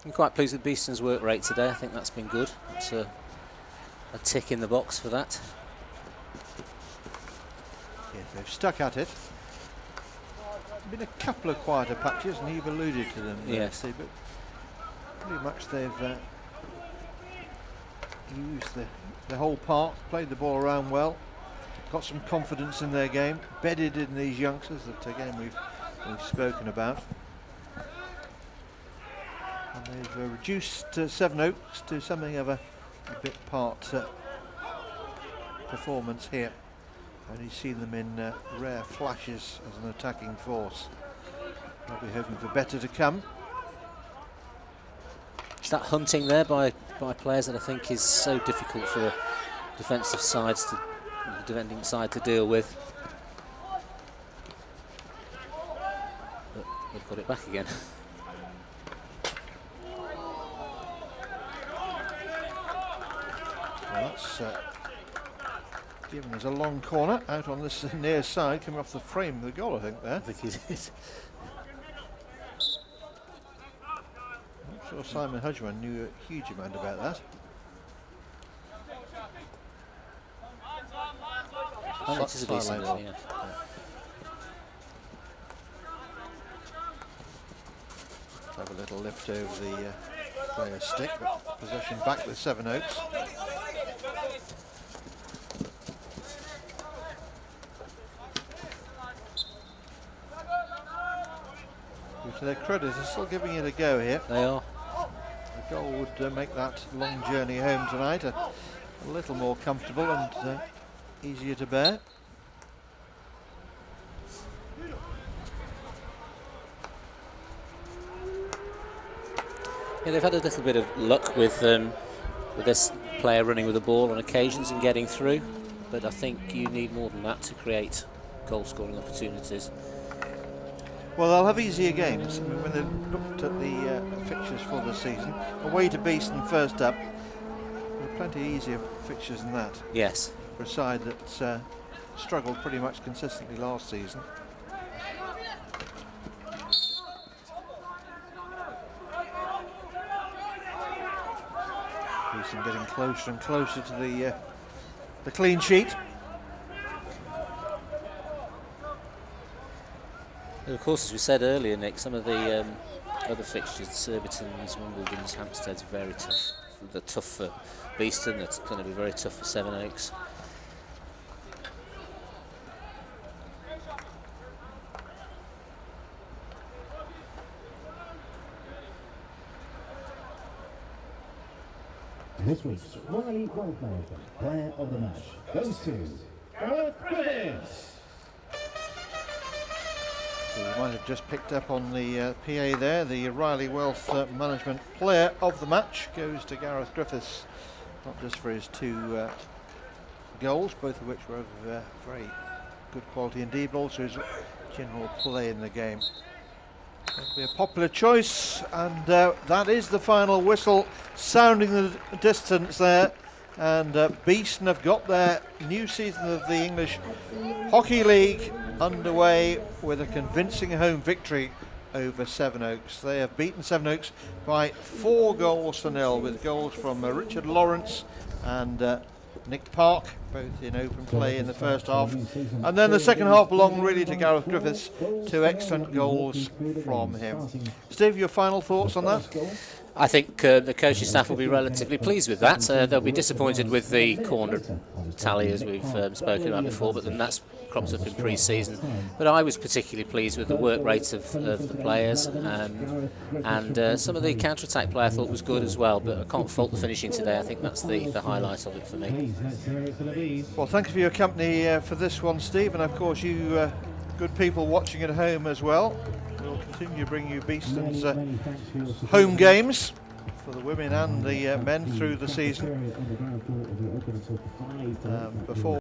I'm quite pleased with Beeston's work rate today. I think that's been good. It's a tick in the box for that.
Yes, they've stuck at it. Been a couple of quieter patches, and you've alluded to them.
Yes.
But pretty much they've used the whole park, played the ball around well, got some confidence in their game, bedded in these youngsters that again we've spoken about. And they've reduced Sevenoaks to something of a bit part performance here. Only seen them in rare flashes as an attacking force. I'll be hoping for better to come.
It's that hunting there by players that I think is so difficult for the defensive sides the defending side to deal with. But they've got it back again.
Well, that's given us a long corner out on this near side, coming off the frame of the goal, I think there.
I think he did.
I'm sure Simon Hudgman knew a huge amount about that.
Oh, it is a decent goal, yeah.
Have a little lift over the player's stick, but possession back with Sevenoaks. To their credit, they're still giving it a go here.
They are.
The goal would make that long journey home tonight a little more comfortable and easier to bear.
Yeah, they've had a little bit of luck with this player running with the ball on occasions and getting through, but I think you need more than that to create goal-scoring opportunities.
Well, they'll have easier games. I mean, when they looked at the fixtures for the season, away to Beeston first up, there are plenty easier fixtures than that.
Yes.
For a side that struggled pretty much consistently last season. Beeston getting closer and closer to the clean sheet.
And of course, as we said earlier, Nick, some of the other fixtures, Surbiton's, Wimbledon's, Hampstead's, very tough. They're tough for Beeston, that's going to be very tough for Sevenoaks.
This week's Riley Wealth Management Player of the Match goes to Gareth Griffiths.
So you might have just picked up on the PA there. The Riley Wealth Management Player of the Match goes to Gareth Griffiths, not just for his 2 goals, both of which were of very good quality indeed, but also his general play in the game. That'll be a popular choice, and that is the final whistle sounding the distance there. And Beeston have got their new season of the English Hockey League underway with a convincing home victory over Sevenoaks. They have beaten Sevenoaks by 4 goals to 0, with goals from Richard Lawrence and Nick Park, both in open play in the first half, and then the second half belonged really to Gareth Griffiths. 2 excellent goals from him. Steve, your final thoughts on that?
I think the coaching staff will be relatively pleased with that. They'll be disappointed with the corner tally, as we've spoken about before, but then that's cropped up in pre-season. But I was particularly pleased with the work rate of the players, and some of the counter-attack play I thought was good as well, but I can't fault the finishing today. I think that's the highlight of it for me.
Well, thank you for your company for this one, Steve, and of course you good people watching at home as well. We'll continue to bring you Beeston's home games for the women and the men through the season. Before